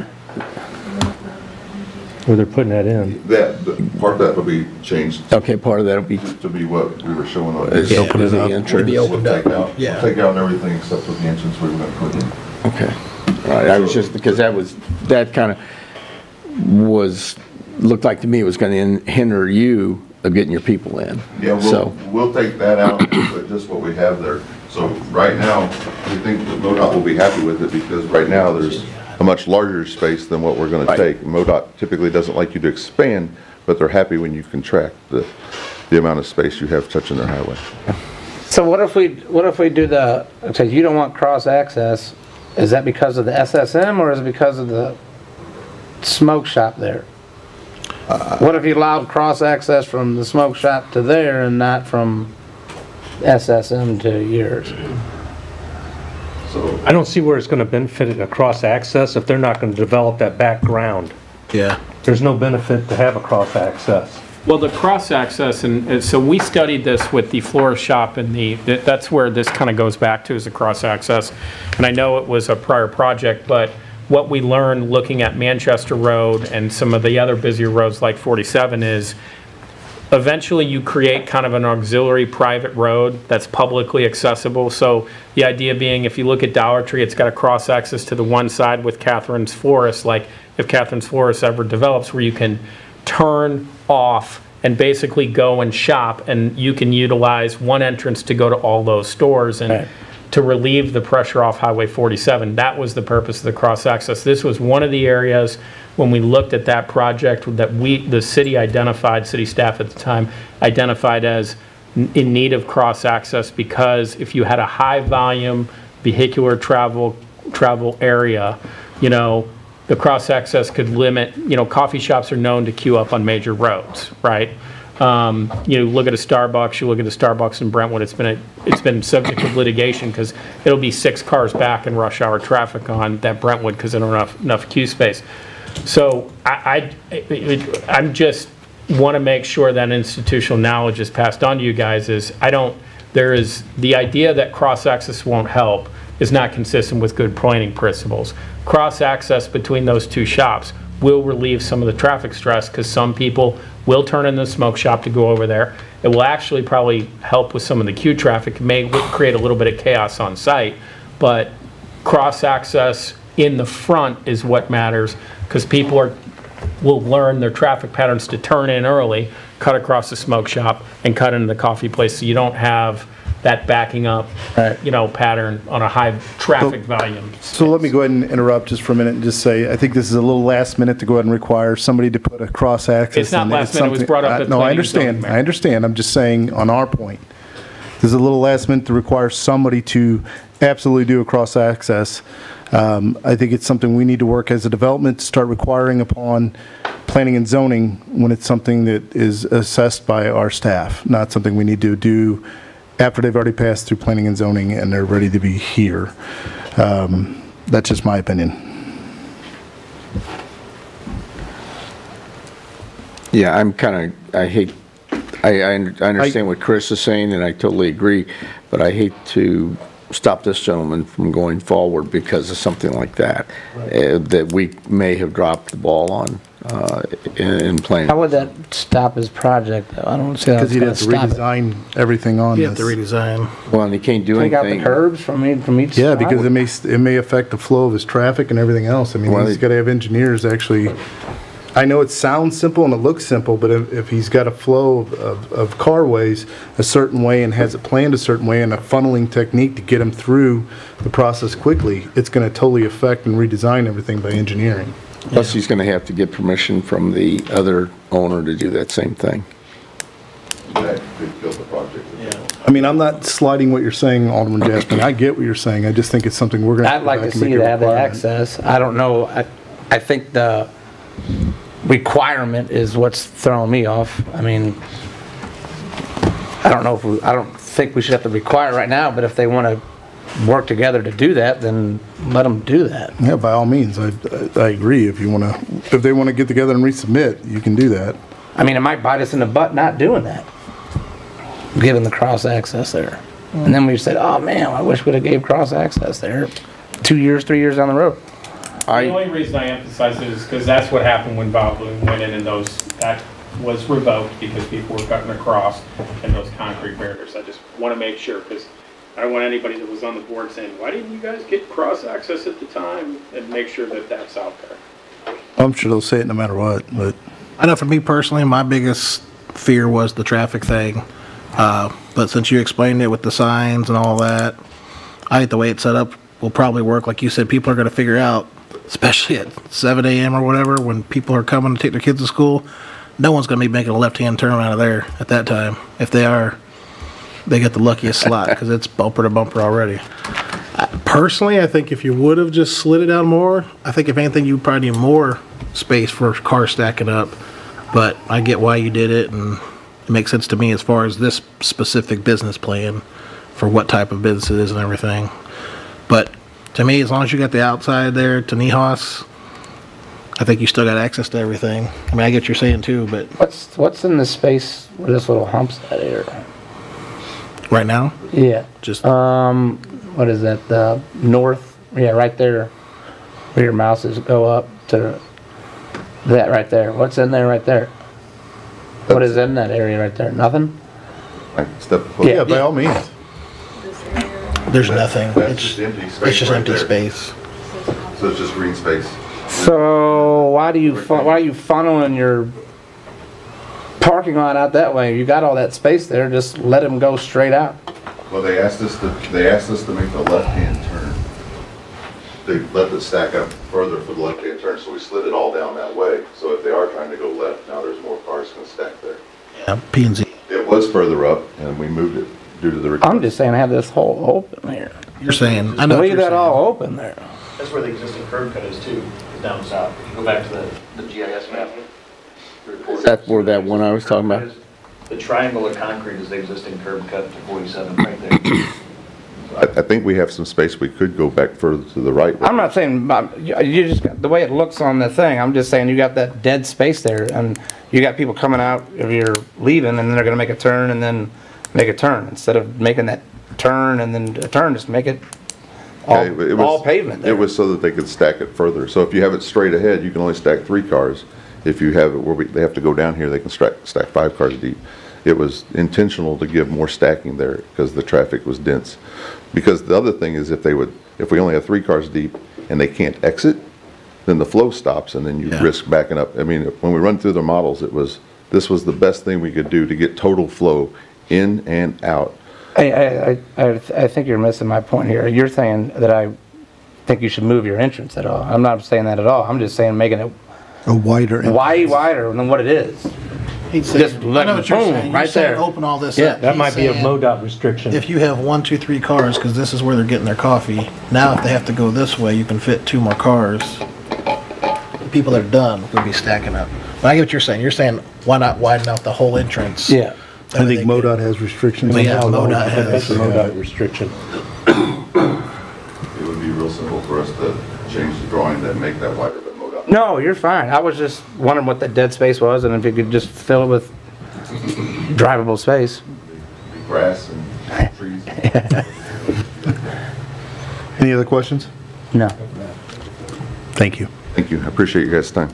where they're putting that in.
Part of that will be changed.
Okay, part of that will be
to be what we were showing on
is open to the entrance.
We'll take out everything except for the entrance we were going to put in.
Okay. All right. I was just because that kind of looked like to me it was going to hinder you of getting your people in.
Yeah, we'll take that out, but just what we have there. So right now, we think that MoDOT will be happy with it because right now there's a much larger space than what we're going to take. MoDOT typically doesn't like you to expand, but they're happy when you contract the amount of space you have touching their highway.
So what if we do okay, you don't want cross access, is that because of the SSM or is it because of the smoke shop there? What if you allowed cross access from the smoke shop to there and not from SSM to yours?
I don't see where it's going to benefit a cross access if they're not going to develop that background.
Yeah.
There's no benefit to have a cross access.
Well, the cross access, and so we studied this with the florist shop, and that's where this kind of goes back to, is the cross access. And I know it was a prior project, but what we learned looking at Manchester Road and some of the other busier roads like 47 is eventually you create kind of an auxiliary private road that's publicly accessible. So the idea being, if you look at Dollar Tree, it's got a cross access to the one side with Catherine's Florist, like if Catherine's Florist ever develops, where you can turn off and basically go and shop, and you can utilize one entrance to go to all those stores and to relieve the pressure off Highway 47. That was the purpose of the cross access. This was one of the areas when we looked at that project that the city identified, city staff at the time identified as in need of cross access, because if you had a high volume vehicular travel area, you know, the cross access could limit, you know, coffee shops are known to queue up on major roads, right? You look at a Starbucks, you look at the Starbucks in Brentwood, it's been subject to litigation because it'll be 6 cars back in rush hour traffic on that Brentwood because they don't have enough queue space. So I'm just want to make sure that institutional knowledge is passed on to you guys. The idea that cross access won't help is not consistent with good planning principles. Cross access between those two shops will relieve some of the traffic stress because some people will turn in the smoke shop to go over there. It will actually probably help with some of the queue traffic. It may create a little bit of chaos on site, but cross access in the front is what matters, because people will learn their traffic patterns to turn in early, cut across the smoke shop, and cut into the coffee place, so you don't have that backing up, you know, pattern on a high traffic volume.
So let me go ahead and interrupt just for a minute and just say, I think this is a little last minute to go ahead and require somebody to put a cross access.
It's not last minute, it was brought up at
no, I
understand.
I understand. I'm just saying on our point, this is a little last minute to require somebody to absolutely do a cross access. I think it's something we need to work as a development to start requiring upon planning and zoning when it's something that is assessed by our staff, not something we need to do after they've already passed through planning and zoning and they're ready to be here. That's just my opinion.
Yeah, I understand what Chris is saying, and I totally agree, but I hate to stop this gentleman from going forward because of something like that, that we may have dropped the ball on in planning.
How would that stop his project, though? I don't see how
Because
it's
he'd
going
have
to
to
stop it.
redesign everything on
You
this.
have to redesign.
Well, and he can't do
Take out
anything.
the curbs from each
Yeah,
side?
because it may affect the flow of his traffic and everything else. I mean,
Well,
he's got to have engineers actually. I know it sounds simple and it looks simple, but if he's got a flow of carways a certain way and has it planned a certain way and a funneling technique to get him through the process quickly, it's going to totally affect and redesign everything by engineering.
Plus, he's going to have to get permission from the other owner to do that same thing.
That could kill the project.
I mean, I'm not sliding what you're saying, Alderman Jasper. I get what you're saying. I just think it's something we're going to
I'd like to see to have the access. I don't know, I think the requirement is what's throwing me off. I mean, I don't think we should have to require it right now, but if they want to work together to do that, then let them do that.
Yeah, by all means. I agree. If they want to get together and resubmit, you can do that.
I mean, it might bite us in the butt not doing that, giving the cross access there. And then we said, oh man, I wish we'd have gave cross access there 2 years, 3 years down the road.
The only reason I emphasize it is because that's what happened when Bob Bloom went in and that was revoked because people were cutting across and those concrete barriers. I just want to make sure, because I don't want anybody that was on the board saying, why didn't you guys get cross access at the time? And make sure that that's out there.
I'm sure they'll say it no matter what, but
I know for me personally, my biggest fear was the traffic thing. But since you explained it with the signs and all that, I think the way it's set up will probably work. Like you said, people are going to figure out, especially at 7 a.m. or whatever, when people are coming to take their kids to school, no one's going to be making a left-hand turn out of there at that time. If they are, they get the luckiest slot because it's bumper to bumper already. Personally, I think if you would have just slid it down more, I think if anything, you'd probably need more space for cars stacking up. But I get why you did it, and it makes sense to me as far as this specific business plan for what type of business it is and everything. But to me, as long as you got the outside there to Nihas, I think you still got access to everything. I mean, I get what you're saying too, but
What's in the space where this little hump's at here?
right now,
Yeah.
just
What is that? The north? Yeah, right there. Where your mouses go up to that right there. What's in there right there? What is in that area right there? Nothing?
yeah, by all means.
there's nothing.
That's
It's
just empty space.
it's just
right
empty
there.
space.
So it's just green space.
So why are you funneling your parking lot out that way? You got all that space there. Just let them go straight out.
Well, they asked us to make the left-hand turn. They let the stack up further for the left-hand turn, so we slid it all down that way. So if they are trying to go left, now there's more cars going to stack there.
Yeah, P&Z.
It was further up, and we moved it due to the request.
I'm just saying have this hole open here.
You're saying, I know what
Leave
you're
that
saying.
all open there.
That's where the existing curb cut is too, is down south. If you go back to the GIS map.
Is that where that one I was talking about?
The triangle of concrete is the existing curb cut to 47 right there.
I think we have some space we could go back further to the right.
I'm not saying, you just, the way it looks on the thing, I'm just saying you got that dead space there, and you got people coming out if you're leaving, and then they're gonna make a turn and then make a turn. Instead of making that turn and then a turn, just make it all pavement there.
It was so that they could stack it further. So if you have it straight ahead, you can only stack 3 cars. If you have it where they have to go down here, they can stack 5 cars deep. It was intentional to give more stacking there because the traffic was dense. Because the other thing is if we only have 3 cars deep and they can't exit, then the flow stops and then you risk backing up. I mean, when we run through the models, this was the best thing we could do to get total flow in and out.
I think you're missing my point here. You're saying that I think you should move your entrance at all. I'm not saying that at all. I'm just saying making it
a wider entrance.
Way wider than what it is.
He'd say,
Just
I
let
know
it
what you're
boom,
saying. You're
right
saying
there.
open all this
Yeah,
up.
That
He's
might be a
saying
MoDOT restriction.
If you have 1, 2, 3 cars, because this is where they're getting their coffee, now if they have to go this way, you can fit 2 more cars. The people that are done will be stacking up. I get what you're saying. You're saying, why not widen out the whole entrance?
Yeah.
I think MoDOT has restrictions on
Yeah,
that.
MoDOT has.
That's a MoDOT restriction.
It would be real simple for us to change the drawing to make that wider, but MoDOT.
No, you're fine. I was just wondering what that dead space was and if you could just fill it with drivable space.
Grass and trees.
Any other questions?
No.
Thank you.
Thank you. I appreciate you guys' time.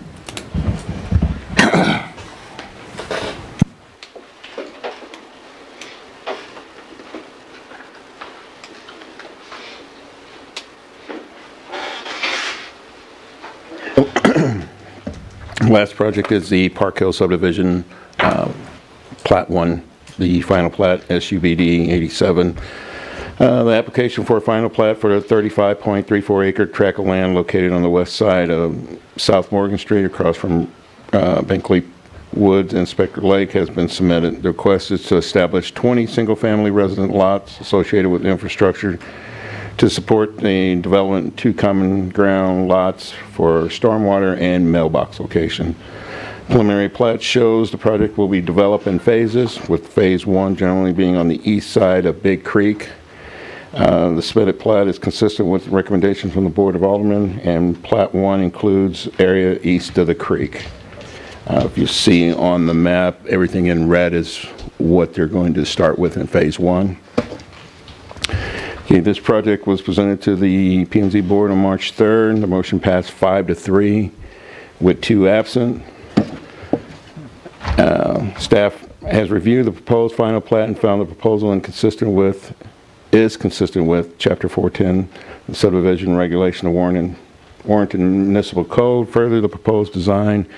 Last project is the Park Hill subdivision, Plat 1, the final plat, SUBD 87. The application for a final plat for a 35.34 acre tract of land located on the west side of South Morgan Street across from Bankley Woods and Spectre Lake has been submitted. The request is to establish 20 single-family resident lots associated with infrastructure to support the development of 2 common ground lots for stormwater and mailbox location. Preliminary plat shows the project will be developed in phases, with phase 1 generally being on the east side of Big Creek. The submitted plat is consistent with recommendations from the Board of Aldermen, and plat 1 includes area east of the creek. If you see on the map, everything in red is what they're going to start with in phase 1. Okay, this project was presented to the P&Z Board on March 3rd. The motion passed 5-3 with 2 absent. Staff has reviewed the proposed final plat and found the proposal is consistent with Chapter 410, the subdivision regulation of Warrenton Municipal Code. Further, the proposed design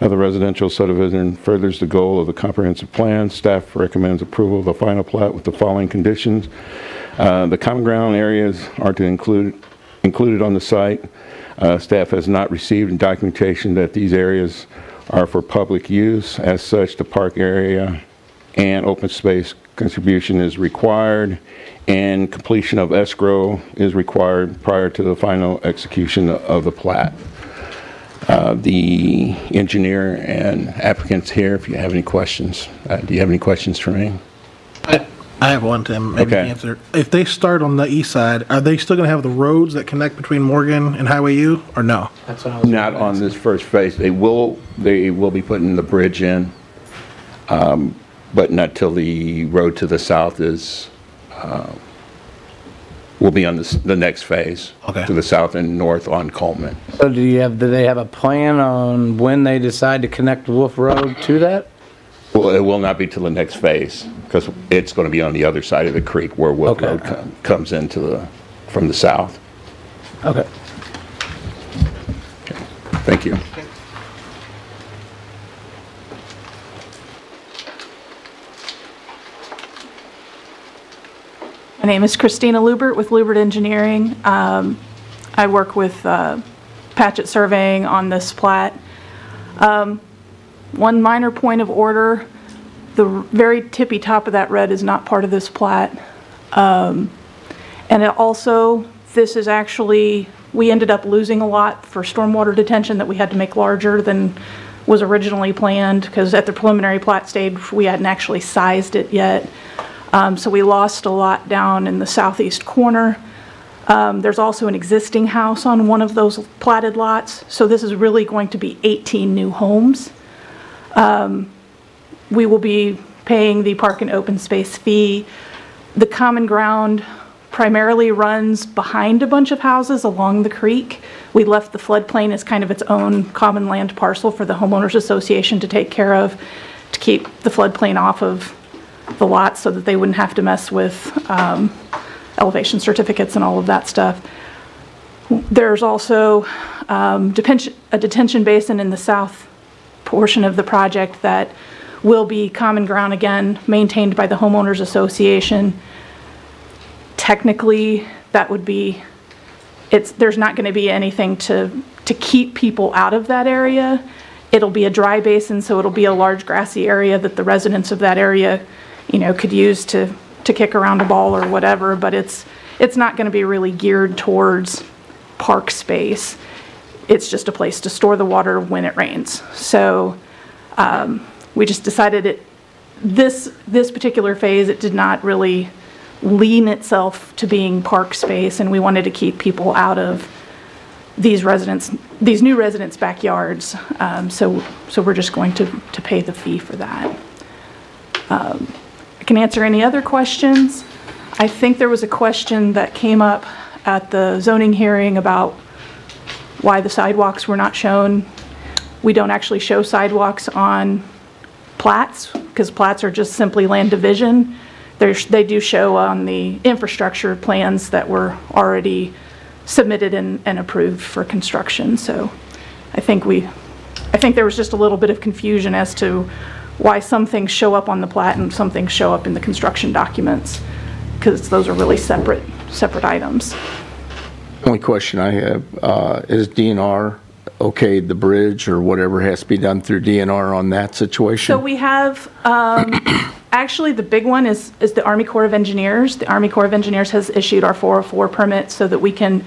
of the residential subdivision furthers the goal of the comprehensive plan. Staff recommends approval of the final plat with the following conditions. The common ground areas are to included on the site. Staff has not received documentation that these areas are for public use. As such, the park area and open space contribution is required, and completion of escrow is required prior to the final execution of the plat. The engineer and applicants here, if you have any questions. Do you have any questions for me?
I have one, Tim, maybe
Okay.
answer. If they start on the east side, are they still going to have the roads that connect between Morgan and Highway U, or no?
That's what I was
Not on this first phase. They will be putting the bridge in, but not till the road to the south will be on the next phase.
Okay.
To the south and north on Coleman.
So do they have a plan on when they decide to connect Wolf Road to that?
Well, it will not be till the next phase, because it's going to be on the other side of the creek where Wolf
Okay.
Road comes into from the south.
Okay.
Thank you.
My name is Christina Lubert with Lubert Engineering. I work with Patchett Surveying on this plat. One minor point of order, the very tippy top of that red is not part of this plat. And it also, this is actually, we ended up losing a lot for stormwater detention that we had to make larger than was originally planned, because at the preliminary plat stage, we hadn't actually sized it yet. So we lost a lot down in the southeast corner. There's also an existing house on one of those platted lots. So this is really going to be 18 new homes. We will be paying the park and open space fee. The common ground primarily runs behind a bunch of houses along the creek. We left the floodplain as kind of its own common land parcel for the homeowners association to take care of, to keep the floodplain off of the lots so that they wouldn't have to mess with elevation certificates and all of that stuff. There's also a detention basin in the south portion of the project that will be common ground again, maintained by the homeowners association. Technically, that would be, there's not going to be anything to keep people out of that area. It'll be a dry basin, so it'll be a large grassy area that the residents of that area, could use to kick around a ball or whatever, but it's not going to be really geared towards park space. It's just a place to store the water when it rains. So We just decided this particular phase, it did not really lean itself to being park space, and we wanted to keep people out of these new residents' backyards. So we're just going to pay the fee for that. I can answer any other questions. I think there was a question that came up at the zoning hearing about why the sidewalks were not shown. We don't actually show sidewalks on plats, because plats are just simply land division. They do show on the infrastructure plans that were already submitted and approved for construction. So I think there was just a little bit of confusion as to why some things show up on the plat and some things show up in the construction documents, because those are really separate items.
Only question I have, is DNR okay the bridge or whatever has to be done through DNR on that situation?
So we have, actually the big one is the Army Corps of Engineers. The Army Corps of Engineers has issued our 404 permit so that we can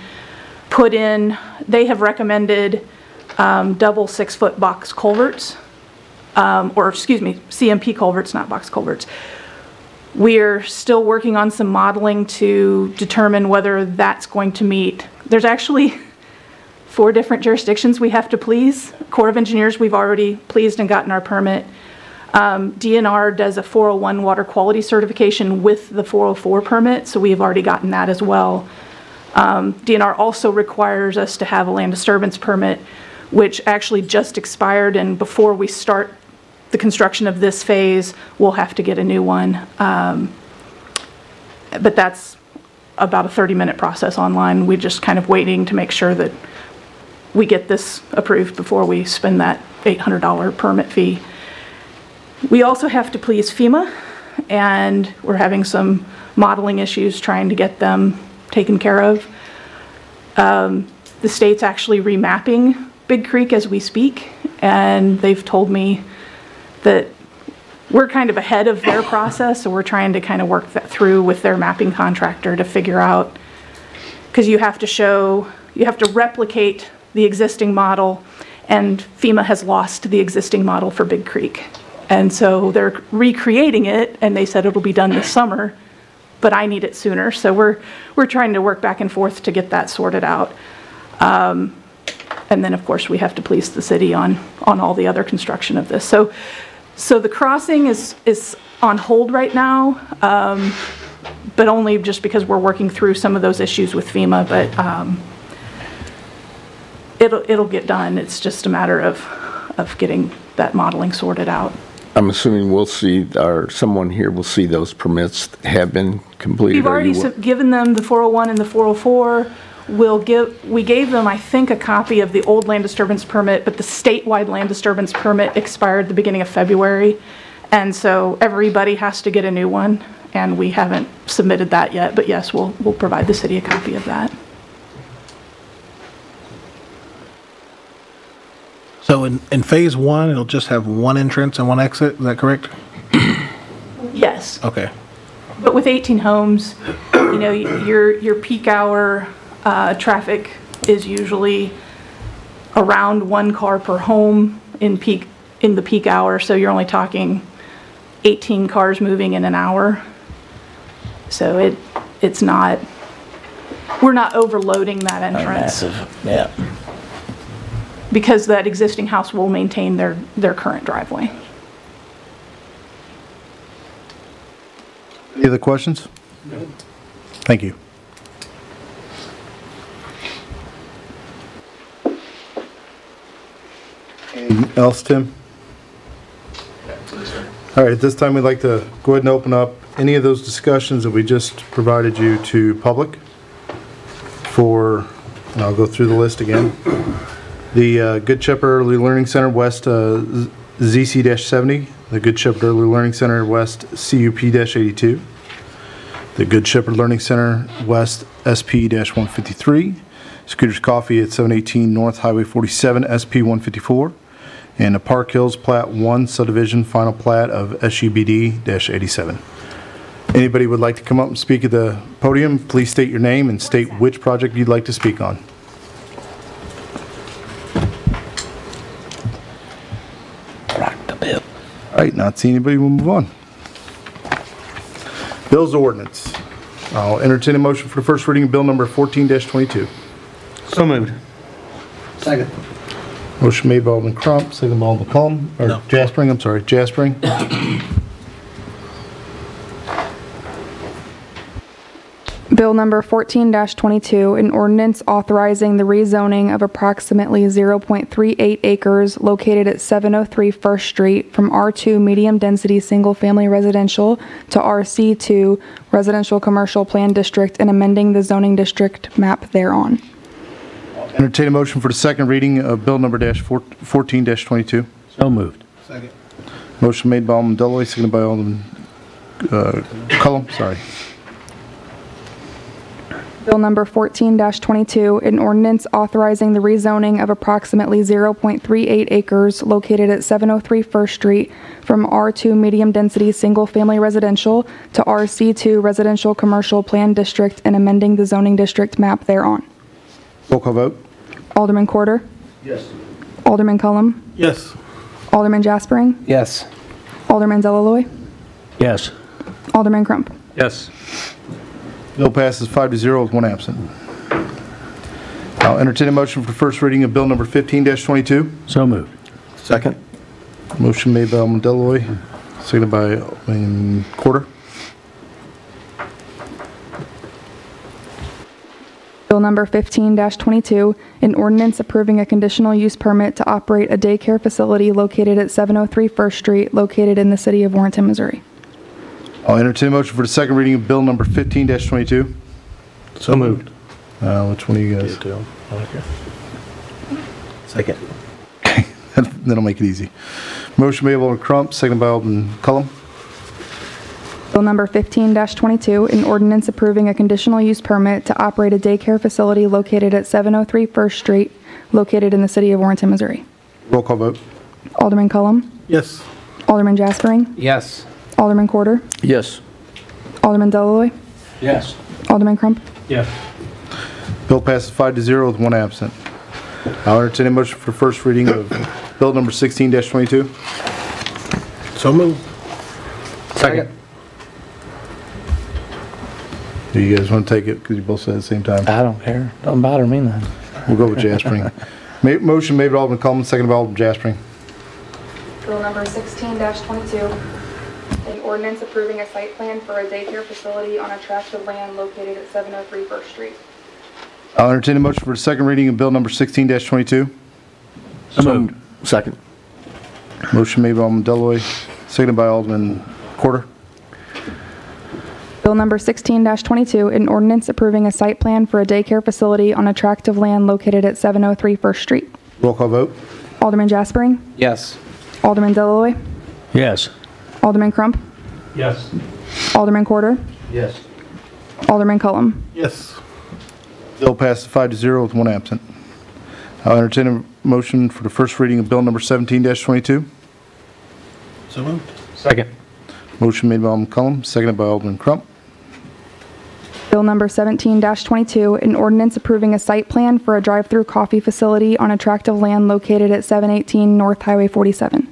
put in, they have recommended double 6-foot box culverts, or excuse me, CMP culverts, not box culverts. We're still working on some modeling to determine whether that's going to meet. There's actually 4 different jurisdictions we have to please. Corps of Engineers, we've already pleased and gotten our permit. DNR does a 401 water quality certification with the 404 permit, so we've already gotten that as well. DNR also requires us to have a land disturbance permit, which actually just expired, and before we start the construction of this phase, we'll have to get a new one. But that's about a 30-minute process online. We're just kind of waiting to make sure that we get this approved before we spend that $800 permit fee. We also have to please FEMA, and we're having some modeling issues trying to get them taken care of. The state's actually remapping Big Creek as we speak, and they've told me that we're kind of ahead of their process, so we're trying to kind of work that through with their mapping contractor to figure out, because you have to replicate the existing model, and FEMA has lost the existing model for Big Creek. And so they're recreating it, and they said it'll be done this summer, but I need it sooner. So we're trying to work back and forth to get that sorted out. And then, of course, we have to please the city on all the other construction of this. So the crossing is on hold right now, but only just because we're working through some of those issues with FEMA. But it'll get done. It's just a matter of getting that modeling sorted out.
I'm assuming we'll see, or someone here will see those permits have been completed.
We've already given them the 401 and the 404. We gave them, I think, a copy of the old land disturbance permit, but the statewide land disturbance permit expired the beginning of February. And so everybody has to get a new one, and we haven't submitted that yet. But yes, we'll provide the city a copy of that.
So in phase 1, it'll just have one entrance and one exit, is that correct?
Yes.
Okay.
But with 18 homes, you know, your peak hour traffic is usually around 1 car per home in the peak hour, so you're only talking 18 cars moving in an hour. So it's not, we're not overloading that entrance.
Massive, yeah.
Because that existing house will maintain their current driveway.
Any other questions?
No. Thank you.
Anything else, Tim? All right, at this time, we'd like to go ahead and open up any of those discussions that we just provided you to public for, and I'll go through the list again. The Good Shepherd Early Learning Center West ZC-70, the Good Shepherd Early Learning Center West CUP-82, the Good Shepherd Learning Center West SP-153, Scooters Coffee at 718 North Highway 47 SP-154, and the Park Hills Plat 1 Subdivision Final Plat of SUBD-87. Anybody would like to come up and speak at the podium, please state your name and state which project you'd like to speak on. right, not seeing anybody, we'll move on. Bills to ordinance. I'll entertain a motion for the first reading of bill number 14-22.
So moved.
Second.
Motion made by Alderman Crump, second by Alderman Cullum, or Jaspering, I'm sorry, Jaspering.
Bill number 14-22, an ordinance authorizing the rezoning of approximately 0.38 acres located at 703 First Street from R2 Medium Density Single Family Residential to RC2 Residential Commercial Plan District and amending the zoning district map thereon.
Entertain a motion for the second reading of bill number 14-22.
So moved.
Second.
Motion made by Alderman Deloy, seconded by Alderman Cullum, sorry.
Bill number 14-22, an ordinance authorizing the rezoning of approximately 0.38 acres located at 703 First Street from R2 Medium Density Single Family Residential to RC2 Residential Commercial Plan District and amending the zoning district map thereon.
Roll call vote.
Alderman Corder?
Yes.
Alderman Cullum?
Yes.
Alderman Jaspering?
Yes.
Alderman Deloy,
Yes.
Alderman Crump?
Yes.
Bill passes 5-0 with one absent. I'll entertain a motion for the first reading of bill number 15-22.
So moved.
Second.
Motion made by Alderman Deloy, seconded by Alderman Corder.
Bill number 15-22, an ordinance approving a conditional use permit to operate a daycare facility located at 703 First Street, located in the city of Warrenton, Missouri.
I'll entertain a motion for the second reading of bill number 15-22.
So moved.
Which one of you guys?
Second.
That'll make it easy. Motion made by Alderman Crump, seconded by Alderman Cullum.
Bill number 15-22, an ordinance approving a conditional use permit to operate a daycare facility located at 703 First Street, located in the city of Warrenton, Missouri.
Roll call vote.
Alderman Cullum?
Yes.
Alderman Jaspering?
Yes.
Alderman Corder?
Yes.
Alderman Deloy,
Yes.
Alderman Crump?
Yes.
Bill passes 5-0 with one absent. I'll entertain a motion for the first reading of bill number 16-22.
So moved.
Second.
Do you guys want to take it because you both said at the same time?
I don't care. Don't bother me none.
We'll go with Jaspering. Motion made by Alderman Cullum, seconded by Alderman Jaspering.
Bill number 16-22, an ordinance approving a site plan for a daycare facility on a tract of land located at 703 First Street.
I'll entertain a motion for the second reading of bill number 16-22.
So moved.
Second.
Motion made by Alderman Deloy, seconded by Alderman Corder.
Bill number 16-22, an ordinance approving a site plan for a daycare facility on a tract of land located at 703 First Street.
Roll call vote.
Alderman Jaspering?
Yes.
Alderman Deloy,
Yes.
Alderman Crump?
Yes.
Alderman Corder?
Yes.
Alderman Cullum?
Yes.
Bill passes 5-0 with one absent. I'll entertain a motion for the first reading of bill number 17-22.
So moved.
Second.
Motion made by Alderman Cullum, seconded by Alderman Crump.
Bill number 17-22, an ordinance approving a site plan for a drive-through coffee facility on a tract of land located at 718 North Highway 47.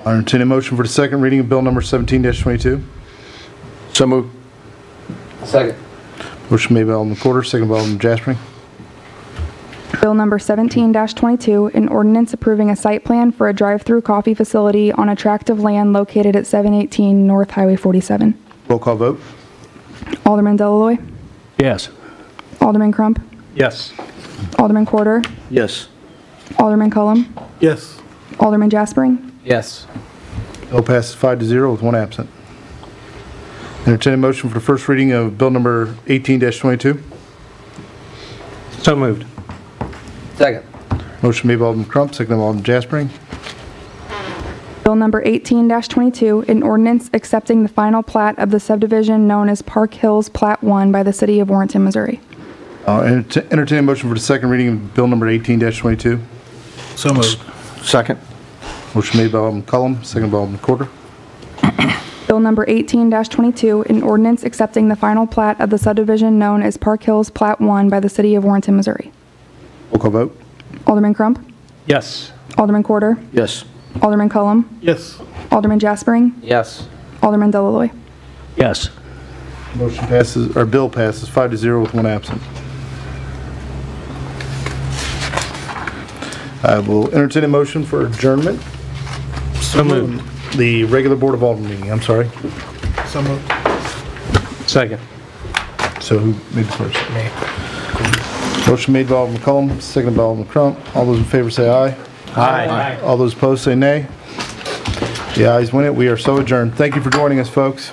I'll entertain a motion for the second reading of bill number 17-22.
So moved.
Second.
Motion made by Alderman Corder, seconded by Alderman Jaspering.
Bill number 17-22, an ordinance approving a site plan for a drive-through coffee facility on a tract of land located at 718 North Highway 47.
Roll call vote.
Alderman Deloy,
Yes.
Alderman Crump,
Yes.
Alderman Corder,
Yes.
Alderman Cullum,
Yes.
Alderman Jaspering.
Yes.
Bill passes 5-0 with one absent. Entertain a motion for the first reading of bill number 18-22.
So moved.
Second.
Motion made by Alderman Crump, seconded by Alderman Jaspering.
Bill number 18-22, an ordinance accepting the final plat of the subdivision known as Park Hills Plat 1 by the city of Warrenton, Missouri.
I'll entertain a motion for the second reading of bill number 18-22.
So moved.
Second.
Motion made by Alderman Cullum, seconded by Alderman Corder.
Bill number 18-22, an ordinance accepting the final plat of the subdivision known as Park Hills Plat 1 by the city of Warrenton, Missouri.
Roll call vote.
Alderman Crump,
Yes.
Alderman Corder,
Yes.
Alderman Cullum,
Yes.
Alderman Jaspering,
Yes.
Alderman Delalloy.
Yes.
Motion passes, or bill passes 5-0 with one absent. I will entertain a motion for adjournment.
So moved.
The regular Board of Alderman meeting, I'm sorry.
So moved.
Second.
So who made the first? Me. Motion made by Alderman McCollum, seconded by Alderman Crump. All those in favor say aye.
Aye.
All those opposed say nay. The ayes win it. We are so adjourned. Thank you for joining us, folks.